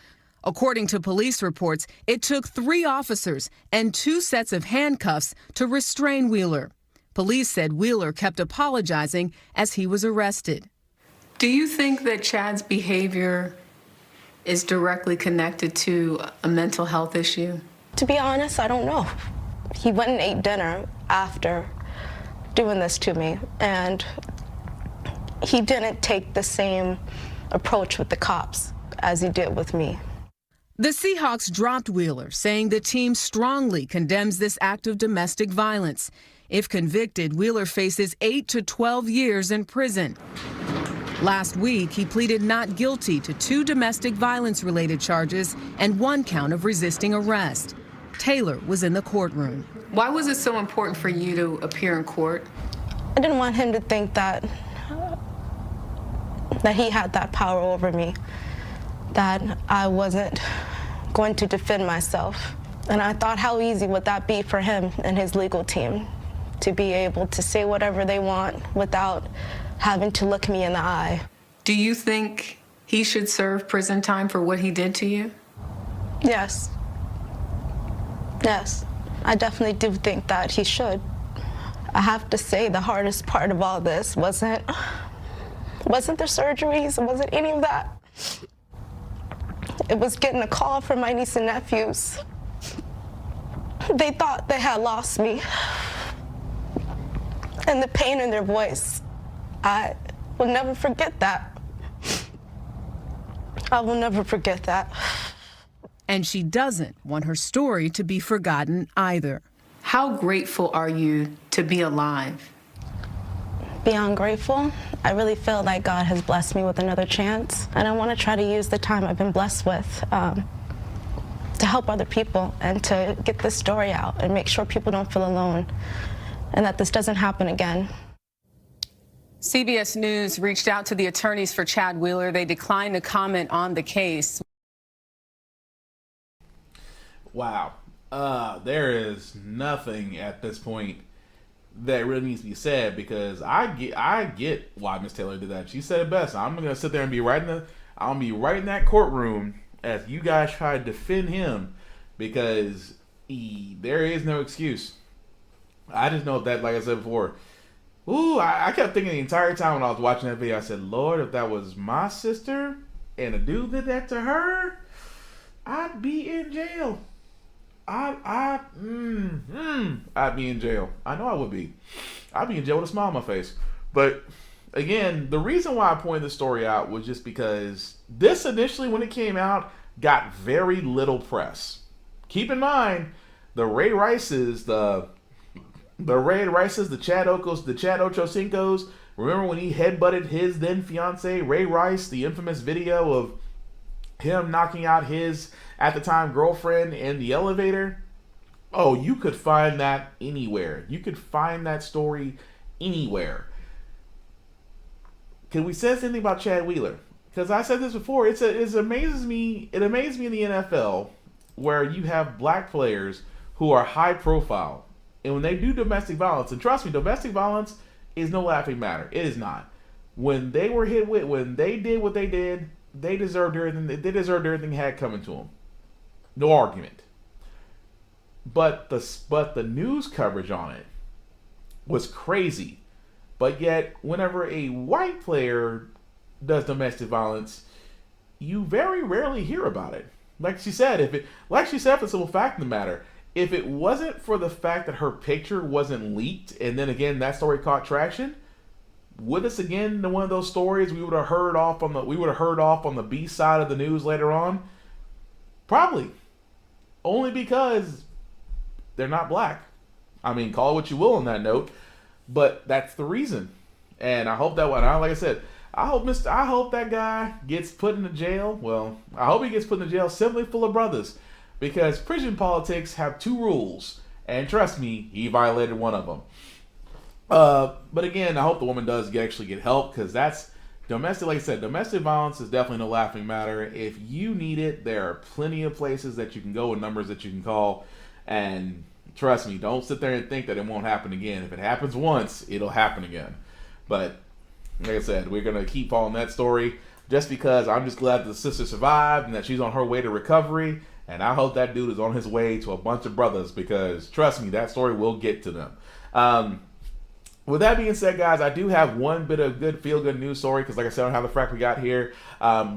According to police reports, it took 3 officers and 2 sets of handcuffs to restrain Wheeler. Police said Wheeler kept apologizing as he was arrested. Do you think that Chad's behavior is directly connected to a mental health issue? To be honest, I don't know. He went and ate dinner after doing this to me, and he didn't take the same approach with the cops as he did with me. The Seahawks dropped Wheeler, saying the team strongly condemns this act of domestic violence. If convicted, Wheeler faces 8 to 12 years in prison. Last week, he pleaded not guilty to 2 domestic violence-related charges and 1 count of resisting arrest. Taylor was in the courtroom. Why was it so important for you to appear in court? I didn't want him to think that he had that power over me, that I wasn't going to defend myself. And I thought, how easy would that be for him and his legal team to be able to say whatever they want without having to look me in the eye. Do you think he should serve prison time for what he did to you? Yes. Yes, I definitely do think that he should. I have to say the hardest part of all this wasn't the surgeries, it wasn't any of that. It was getting a call from my niece and nephews. They thought they had lost me. And the pain in their voice, I will never forget that. I will never forget that. And she doesn't want her story to be forgotten either. How grateful are you to be alive? Beyond grateful, I really feel like God has blessed me with another chance. And I want to try to use the time I've been blessed with to help other people and to get this story out and make sure people don't feel alone and that this doesn't happen again. CBS News reached out to the attorneys for Chad Wheeler. They declined to comment on the case. Wow. There is nothing at this point that really needs to be said, because I get why Miss Taylor did that. She said it best. I'm gonna sit there and be right in that courtroom as you guys try to defend him, because there is no excuse. I just know that, like I said before, I kept thinking the entire time when I was watching that video, I said, Lord, if that was my sister and a dude did that to her, I'd be in jail. I'd be in jail. I know I would be. I'd be in jail with a smile on my face. But again, the reason why I pointed this story out was just because this initially, when it came out, got very little press. Keep in mind, the Ray Rices, the Chad Ochocinco's, remember when he headbutted his then fiance, Ray Rice, the infamous video of him knocking out his, at the time, girlfriend in the elevator? Oh, you could find that anywhere. You could find that story anywhere. Can we say anything about Chad Wheeler? Because I said this before, it amazes me in the NFL where you have black players who are high profile. And when they do domestic violence, and trust me, domestic violence is no laughing matter. It is not. When they were hit with, when they did what they did, they deserved everything. They deserved everything they had coming to them. No argument. But the news coverage on it was crazy. But yet, whenever a white player does domestic violence, you very rarely hear about it. Like she said, for the simple fact of the matter, if it wasn't for the fact that her picture wasn't leaked, and then again that story caught traction, would this again one of those stories we would have heard off on the B side of the news later on? Probably. Only because they're not black. I mean, call it what you will on that note, but that's the reason. And I hope that one, like I said, I hope that guy gets put into jail. Well, I hope he gets put into jail simply full of brothers, because prison politics have 2 rules, and trust me, he violated one of them. But again, I hope the woman does actually get help, because like I said, domestic violence is definitely no laughing matter. If you need it, there are plenty of places that you can go and numbers that you can call. And trust me, don't sit there and think that it won't happen again. If it happens once, it'll happen again. But like I said, we're going to keep following that story just because I'm just glad that the sister survived and that she's on her way to recovery. And I hope that dude is on his way to a bunch of brothers because, trust me, that story will get to them. With that being said, guys, I do have one bit of good feel-good news story because, like I said, on How the Frack we got here,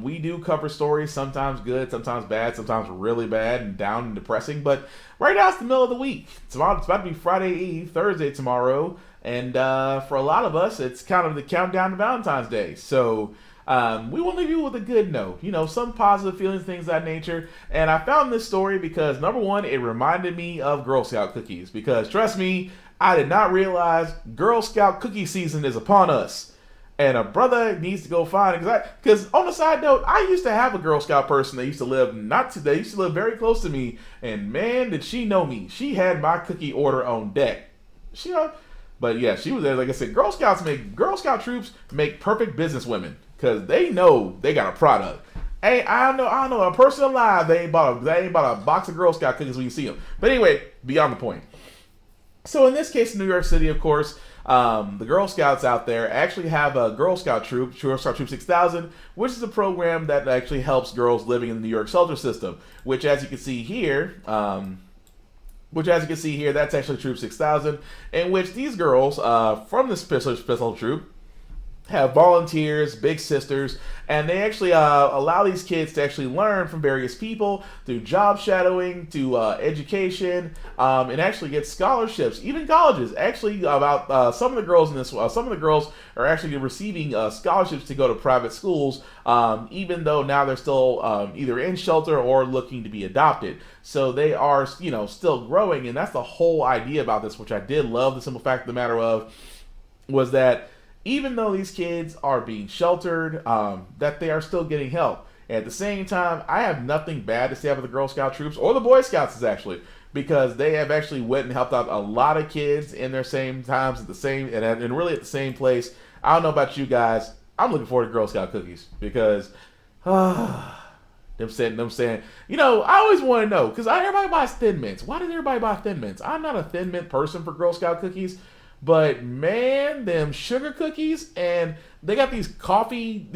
we do cover stories, sometimes good, sometimes bad, sometimes really bad and down and depressing. But right now it's the middle of the week. It's about to be Friday Eve, Thursday tomorrow, and for a lot of us, it's kind of the countdown to Valentine's Day. So we want to leave you with a good note, some positive feelings, things of that nature. And I found this story because, number one, it reminded me of Girl Scout cookies because, trust me, I did not realize Girl Scout cookie season is upon us. And a brother needs to go find it. Because on the side note, I used to have a Girl Scout person that used to live very close to me. And man, did she know me. She had my cookie order on deck. But yeah, she was there. Like I said, Girl Scout troops make perfect business women. Because they know they got a product. Hey, I know a person alive, they ain't bought a box of Girl Scout cookies when you see them. But anyway, beyond the point. So in this case, in New York City, of course, the Girl Scouts out there actually have a Girl Scout troop, Girl Scout Troop 6000, which is a program that actually helps girls living in the New York shelter system. Which, as you can see here, that's actually Troop 6000, in which these girls from the special troop have volunteers, big sisters, and they actually allow these kids to actually learn from various people through job shadowing, to education, and actually get scholarships, even colleges. Actually, about some of the girls are actually receiving scholarships to go to private schools, even though now they're still either in shelter or looking to be adopted. So they are, still growing, and that's the whole idea about this, which I did love. The simple fact of the matter was that even though these kids are being sheltered, that they are still getting help. And at the same time, I have nothing bad to say about the Girl Scout troops or the Boy Scouts actually, because they have actually went and helped out a lot of kids in their same times at the same and really at the same place. I don't know about you guys. I'm looking forward to Girl Scout cookies because them saying, I always want to know because everybody buys Thin Mints. Why does everybody buy Thin Mints? I'm not a Thin Mint person for Girl Scout cookies. But man, them sugar cookies, and they got these toffee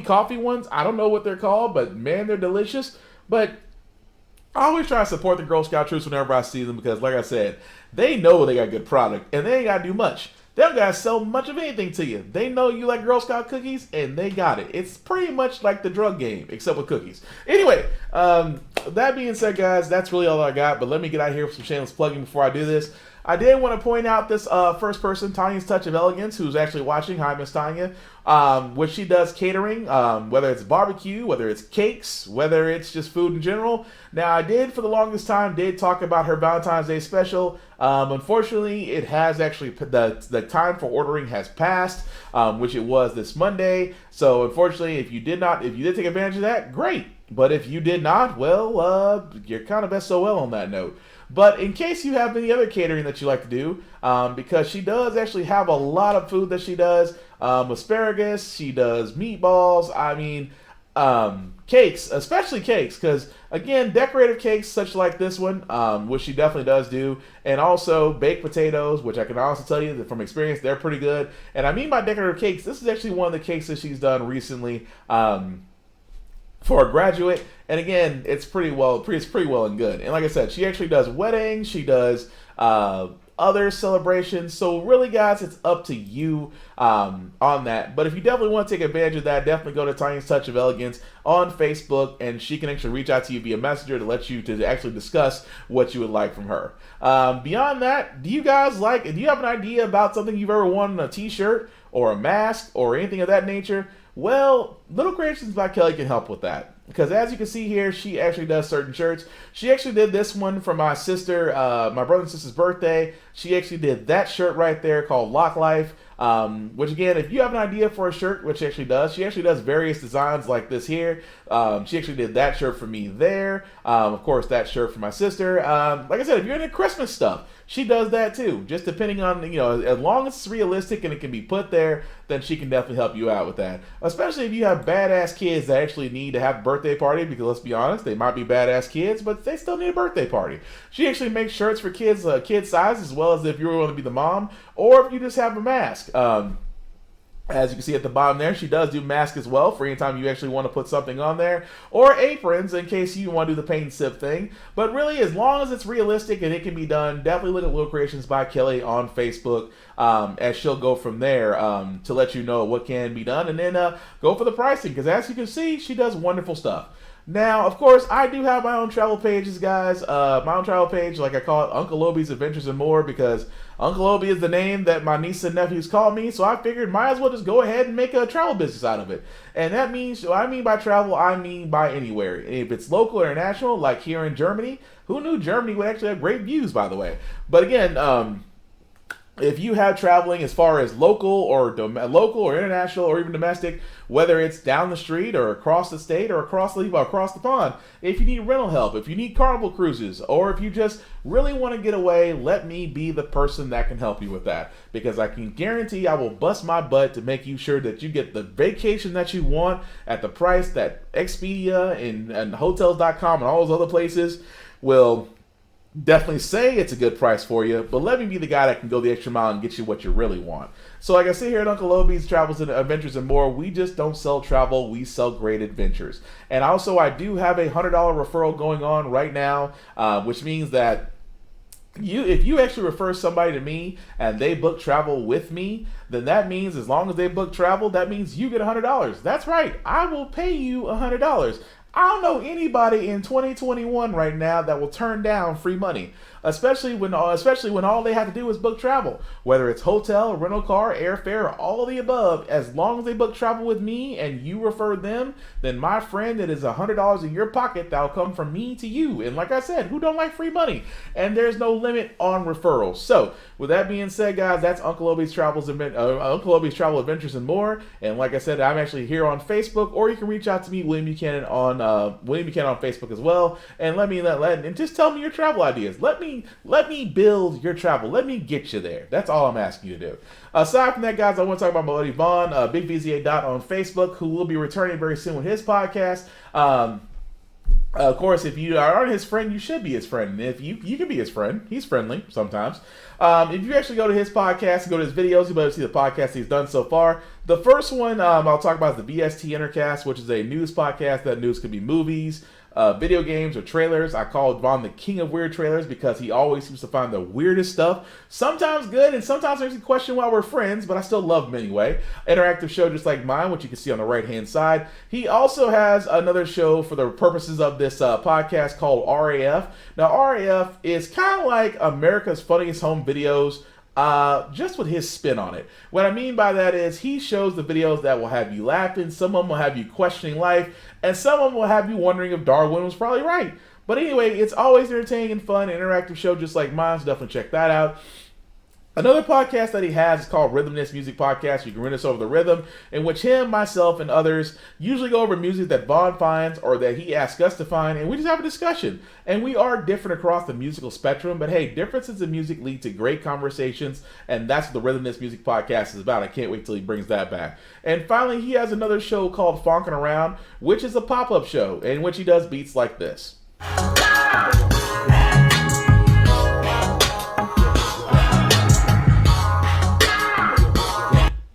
coffee ones. I don't know what they're called, but man, they're delicious. But I always try to support the Girl Scout troops whenever I see them because, like I said, they know they got good product, and they ain't got to do much. They don't got to sell much of anything to you. They know you like Girl Scout cookies, and they got it. It's pretty much like the drug game, except with cookies. Anyway, that being said, guys, that's really all I got. But let me get out of here with some shameless plugging before I do this. I did want to point out this first person, Tanya's Touch of Elegance, who's actually watching. Hi, Miss Tanya. Which she does catering, whether it's barbecue, whether it's cakes, whether it's just food in general. Now, I did, for the longest time, talk about her Valentine's Day special. Unfortunately, it has actually, the time for ordering has passed, which it was this Monday. So, unfortunately, if you did take advantage of that, great. But if you did not, well, you're kind of SOL on that note. But in case you have any other catering that you like to do, because she does actually have a lot of food that she does, asparagus, she does meatballs, cakes, especially cakes, because again, decorative cakes such like this one, which she definitely does do, and also baked potatoes, which I can also tell you that from experience, they're pretty good. And I mean by decorative cakes, this is actually one of the cakes that she's done recently, for a graduate, and again, it's pretty well and good. And like I said, she actually does weddings, she does other celebrations. So really, guys, it's up to you on that. But if you definitely want to take advantage of that, definitely go to Tanya's Touch of Elegance on Facebook, and she can actually reach out to you via Messenger to let you to actually discuss what you would like from her. Beyond that, do you have an idea about something you've ever worn on a t-shirt or a mask or anything of that nature? Well, Little Creations by Kelly can help with that. Because as you can see here, she actually does certain shirts. She actually did this one for my sister, my brother and sister's birthday. She actually did that shirt right there called Lock Life. Which again, if you have an idea for a shirt, which she actually does various designs like this here. She actually did that shirt for me there. Of course, that shirt for my sister. Like I said, if you're into Christmas stuff, she does that too. Just depending on, as long as it's realistic and it can be put there, then she can definitely help you out with that. Especially if you have badass kids that actually need to have a birthday party, because let's be honest, they might be badass kids, but they still need a birthday party. She actually makes shirts for kids, kid size, as well as if you want to be the mom, or if you just have a mask. As you can see at the bottom there, she does do masks as well for any time you actually want to put something on there, or aprons in case you want to do the paint and sip thing. But really, as long as it's realistic and it can be done, definitely look at Little Creations by Kelly on Facebook, as she'll go from there to let you know what can be done, and then go for the pricing, because as you can see, she does wonderful stuff. Now, of course, I do have my own travel pages, guys. My own travel page, like I call it Uncle Obi's Adventures and More, because Uncle Obi is the name that my niece and nephews call me, so I figured might as well just go ahead and make a travel business out of it. And that means, what I mean by travel, I mean by anywhere. If it's local or international, like here in Germany, who knew Germany would actually have great views, by the way? But again, if you have traveling as far as local or international or even domestic, whether it's down the street or across the state or across the pond, if you need rental help, if you need Carnival cruises, or if you just really want to get away, let me be the person that can help you with that. Because I can guarantee I will bust my butt to make you sure that you get the vacation that you want at the price that Expedia and Hotels.com and all those other places will definitely say it's a good price for you, but let me be the guy that can go the extra mile and get you what you really want. So like I say here at Uncle Obi's Travels and Adventures and More, we just don't sell travel, we sell great adventures. And also I do have a $100 referral going on right now, which means that if you actually refer somebody to me and they book travel with me, then that means as long as they book travel, that means you get $100. That's right, I will pay you $100. I don't know anybody in 2021 right now that will turn down free money, especially when all they have to do is book travel, whether it's hotel, rental car, airfare, or all of the above. As long as they book travel with me and you refer them, then my friend, it is $100 in your pocket that will come from me to you. And like I said, who don't like free money? And there's no limit on referrals. So with that being said, guys, that's Uncle Obi's Travel Adventures and More. And like I said, I'm actually here on Facebook, or you can reach out to me, William Buchanan on Facebook as well, and and just tell me your travel ideas. Let me build your travel. Let me get you there. That's all I'm asking you to do. Aside from that, guys, I want to talk about my buddy Vaughn, Big VZA Dot on Facebook, who will be returning very soon with his podcast. Of course, if you aren't his friend, you should be his friend. And if you can be his friend, he's friendly sometimes. If you actually go to his podcast and go to his videos, you'll be able to see the podcast he's done so far. The first one I'll talk about is the BST Intercast, which is a news podcast. That news could be movies, video games, or trailers. I call Vaughn the king of weird trailers because he always seems to find the weirdest stuff. Sometimes good, and sometimes makes me question why we're friends, but I still love him anyway. Interactive show just like mine, which you can see on the right-hand side. He also has another show for the purposes of this podcast called RAF. Now, RAF is kind of like America's Funniest Home Videos, just with his spin on it. What I mean by that is he shows the videos that will have you laughing, some of them will have you questioning life, and some of them will have you wondering if Darwin was probably right. But anyway, it's always entertaining and fun, interactive show just like mine, so definitely check that out. Another podcast that he has is called Rhythmness Music Podcast. You can rent us over the rhythm, in which him, myself, and others usually go over music that Vaughn finds or that he asks us to find, and we just have a discussion. And we are different across the musical spectrum, but hey, differences in music lead to great conversations, and that's what the Rhythmness Music Podcast is about. I can't wait till he brings that back. And finally, he has another show called Fonkin' Around, which is a pop-up show in which he does beats like this.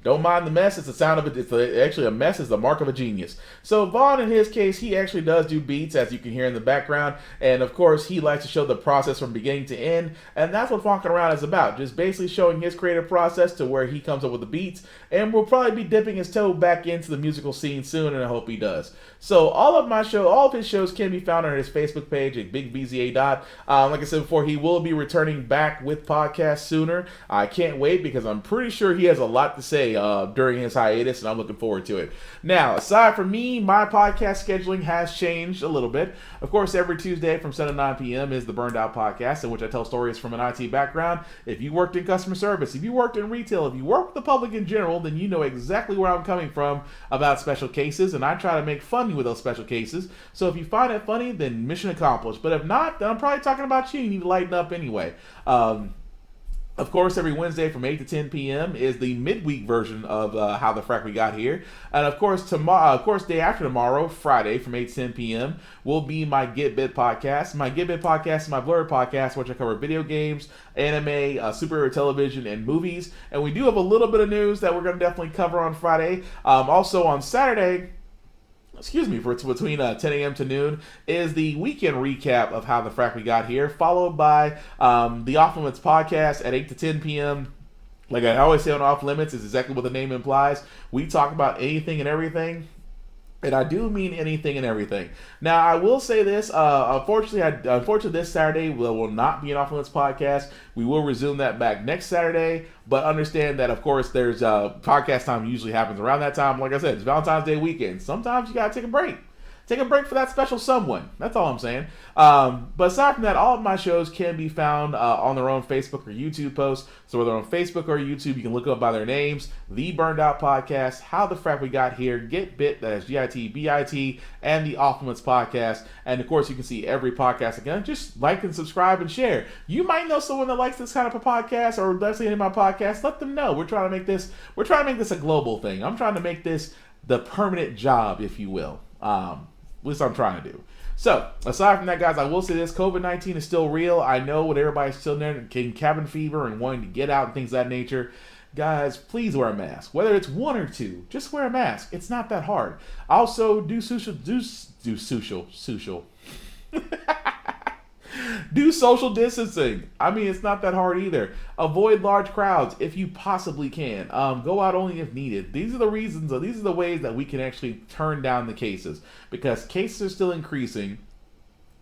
Don't mind the mess. It's the sound of it. It's actually a mess is the mark of a genius. So Vaughn, in his case, he actually does do beats, as you can hear in the background. And of course, he likes to show the process from beginning to end. And that's what Fonkin' Around is about. Just basically showing his creative process to where he comes up with the beats. And we'll probably be dipping his toe back into the musical scene soon, and I hope he does. So all of his shows can be found on his Facebook page at Big VZA Dot. Like I said before, he will be returning back with podcasts sooner. I can't wait because I'm pretty sure he has a lot to say during his hiatus, and I'm looking forward to it. Now, aside from me, my podcast scheduling has changed a little bit. Of course, every Tuesday from 7 to 9 p.m. is the Burned Out Podcast, in which I tell stories from an IT background. If you worked in customer service, if you worked in retail, if you work with the public in general, then you know exactly where I'm coming from about special cases, and I try to make fun with those special cases. So if you find it funny, then mission accomplished. But if not, then I'm probably talking about you. You need to lighten up anyway. Of course, every Wednesday from 8 to 10 p.m. is the midweek version of How the Frack We Got Here. And of course, day after tomorrow, Friday from 8 to 10 p.m. will be my Get Bit podcast. My Get Bit podcast is my Blurred podcast, which I cover video games, anime, superhero television, and movies. And we do have a little bit of news that we're going to definitely cover on Friday. Also on Saturday, for between 10 a.m. to noon, is the weekend recap of How the Frack We Got Here, followed by the Off Limits podcast at 8 to 10 p.m. Like I always say on Off Limits, is exactly what the name implies. We talk about anything and everything. And I do mean anything and everything. Now, I will say this. Unfortunately, this Saturday will not be an Off Limits podcast. We will resume that back next Saturday. But understand that, of course, there's podcast time usually happens around that time. Like I said, it's Valentine's Day weekend. Sometimes you got to take a break. Take a break for that special someone. That's all I'm saying. But aside from that, all of my shows can be found on their own Facebook or YouTube posts. So whether on Facebook or YouTube, you can look up by their names. The Burned Out Podcast, How the Frack We Got Here, Get Bit, that is GITBIT, and the Off Limits Podcast. And of course, you can see every podcast again. Just like and subscribe and share. You might know someone that likes this kind of a podcast or likes any of my podcasts. Let them know. We're trying to make this a global thing. I'm trying to make this the permanent job, if you will. At least I'm trying to do. So, aside from that, guys, I will say this. COVID-19 is still real. I know what everybody's still there, getting cabin fever and wanting to get out and things of that nature. Guys, please wear a mask. Whether it's one or two, just wear a mask. It's not that hard. Also, do social distancing. I mean, it's not that hard either. Avoid large crowds if you possibly can. Go out only if needed. These are the reasons, or these are the ways that we can actually turn down the cases, because cases are still increasing.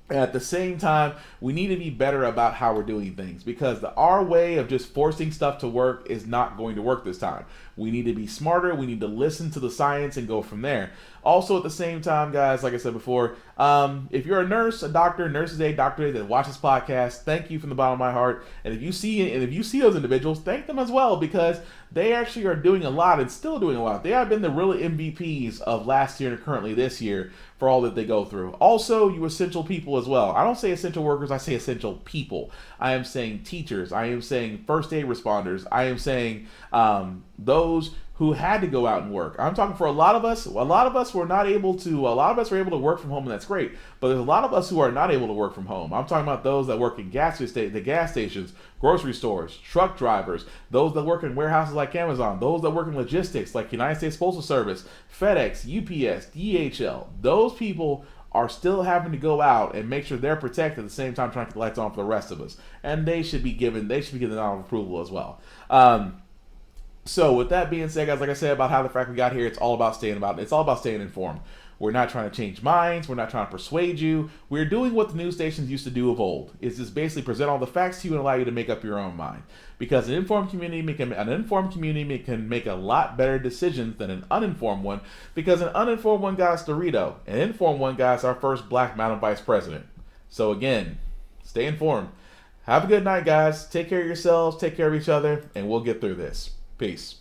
At the same time, we need to be better about how we're doing things, because our way of just forcing stuff to work is not going to work this time. We need to be smarter. We need to listen to the science and go from there. Also, at the same time, guys, like I said before, if you're a nurse, a doctor, nurses aide, doctor aide that watch this podcast, thank you from the bottom of my heart. And if you see those individuals, thank them as well, because they actually are doing a lot and still doing a lot. They have been the real MVPs of last year and currently this year for all that they go through. Also, you essential people as well. I don't say essential workers, I say essential people. I am saying teachers. I am saying first aid responders. I am saying those who had to go out and work. I'm talking for a lot of us were not able to, a lot of us are able to work from home, and that's great. But there's a lot of us who are not able to work from home. I'm talking about those that work in the gas stations, grocery stores, truck drivers, those that work in warehouses like Amazon, those that work in logistics like United States Postal Service, FedEx, UPS, DHL. Those people are still having to go out and make sure they're protected at the same time trying to get the lights on for the rest of us. And they should be given the nod of approval as well. So with that being said, guys, like I said about How the Frack We Got Here, it's all about staying informed. We're not trying to change minds. We're not trying to persuade you. We're doing what the news stations used to do of old. It's just basically present all the facts to you and allow you to make up your own mind. Because an informed community can make a lot better decisions than an uninformed one. Because an uninformed one got us Dorito. An informed one got us our first black Madam Vice President. So again, stay informed. Have a good night, guys. Take care of yourselves. Take care of each other. And we'll get through this. Peace.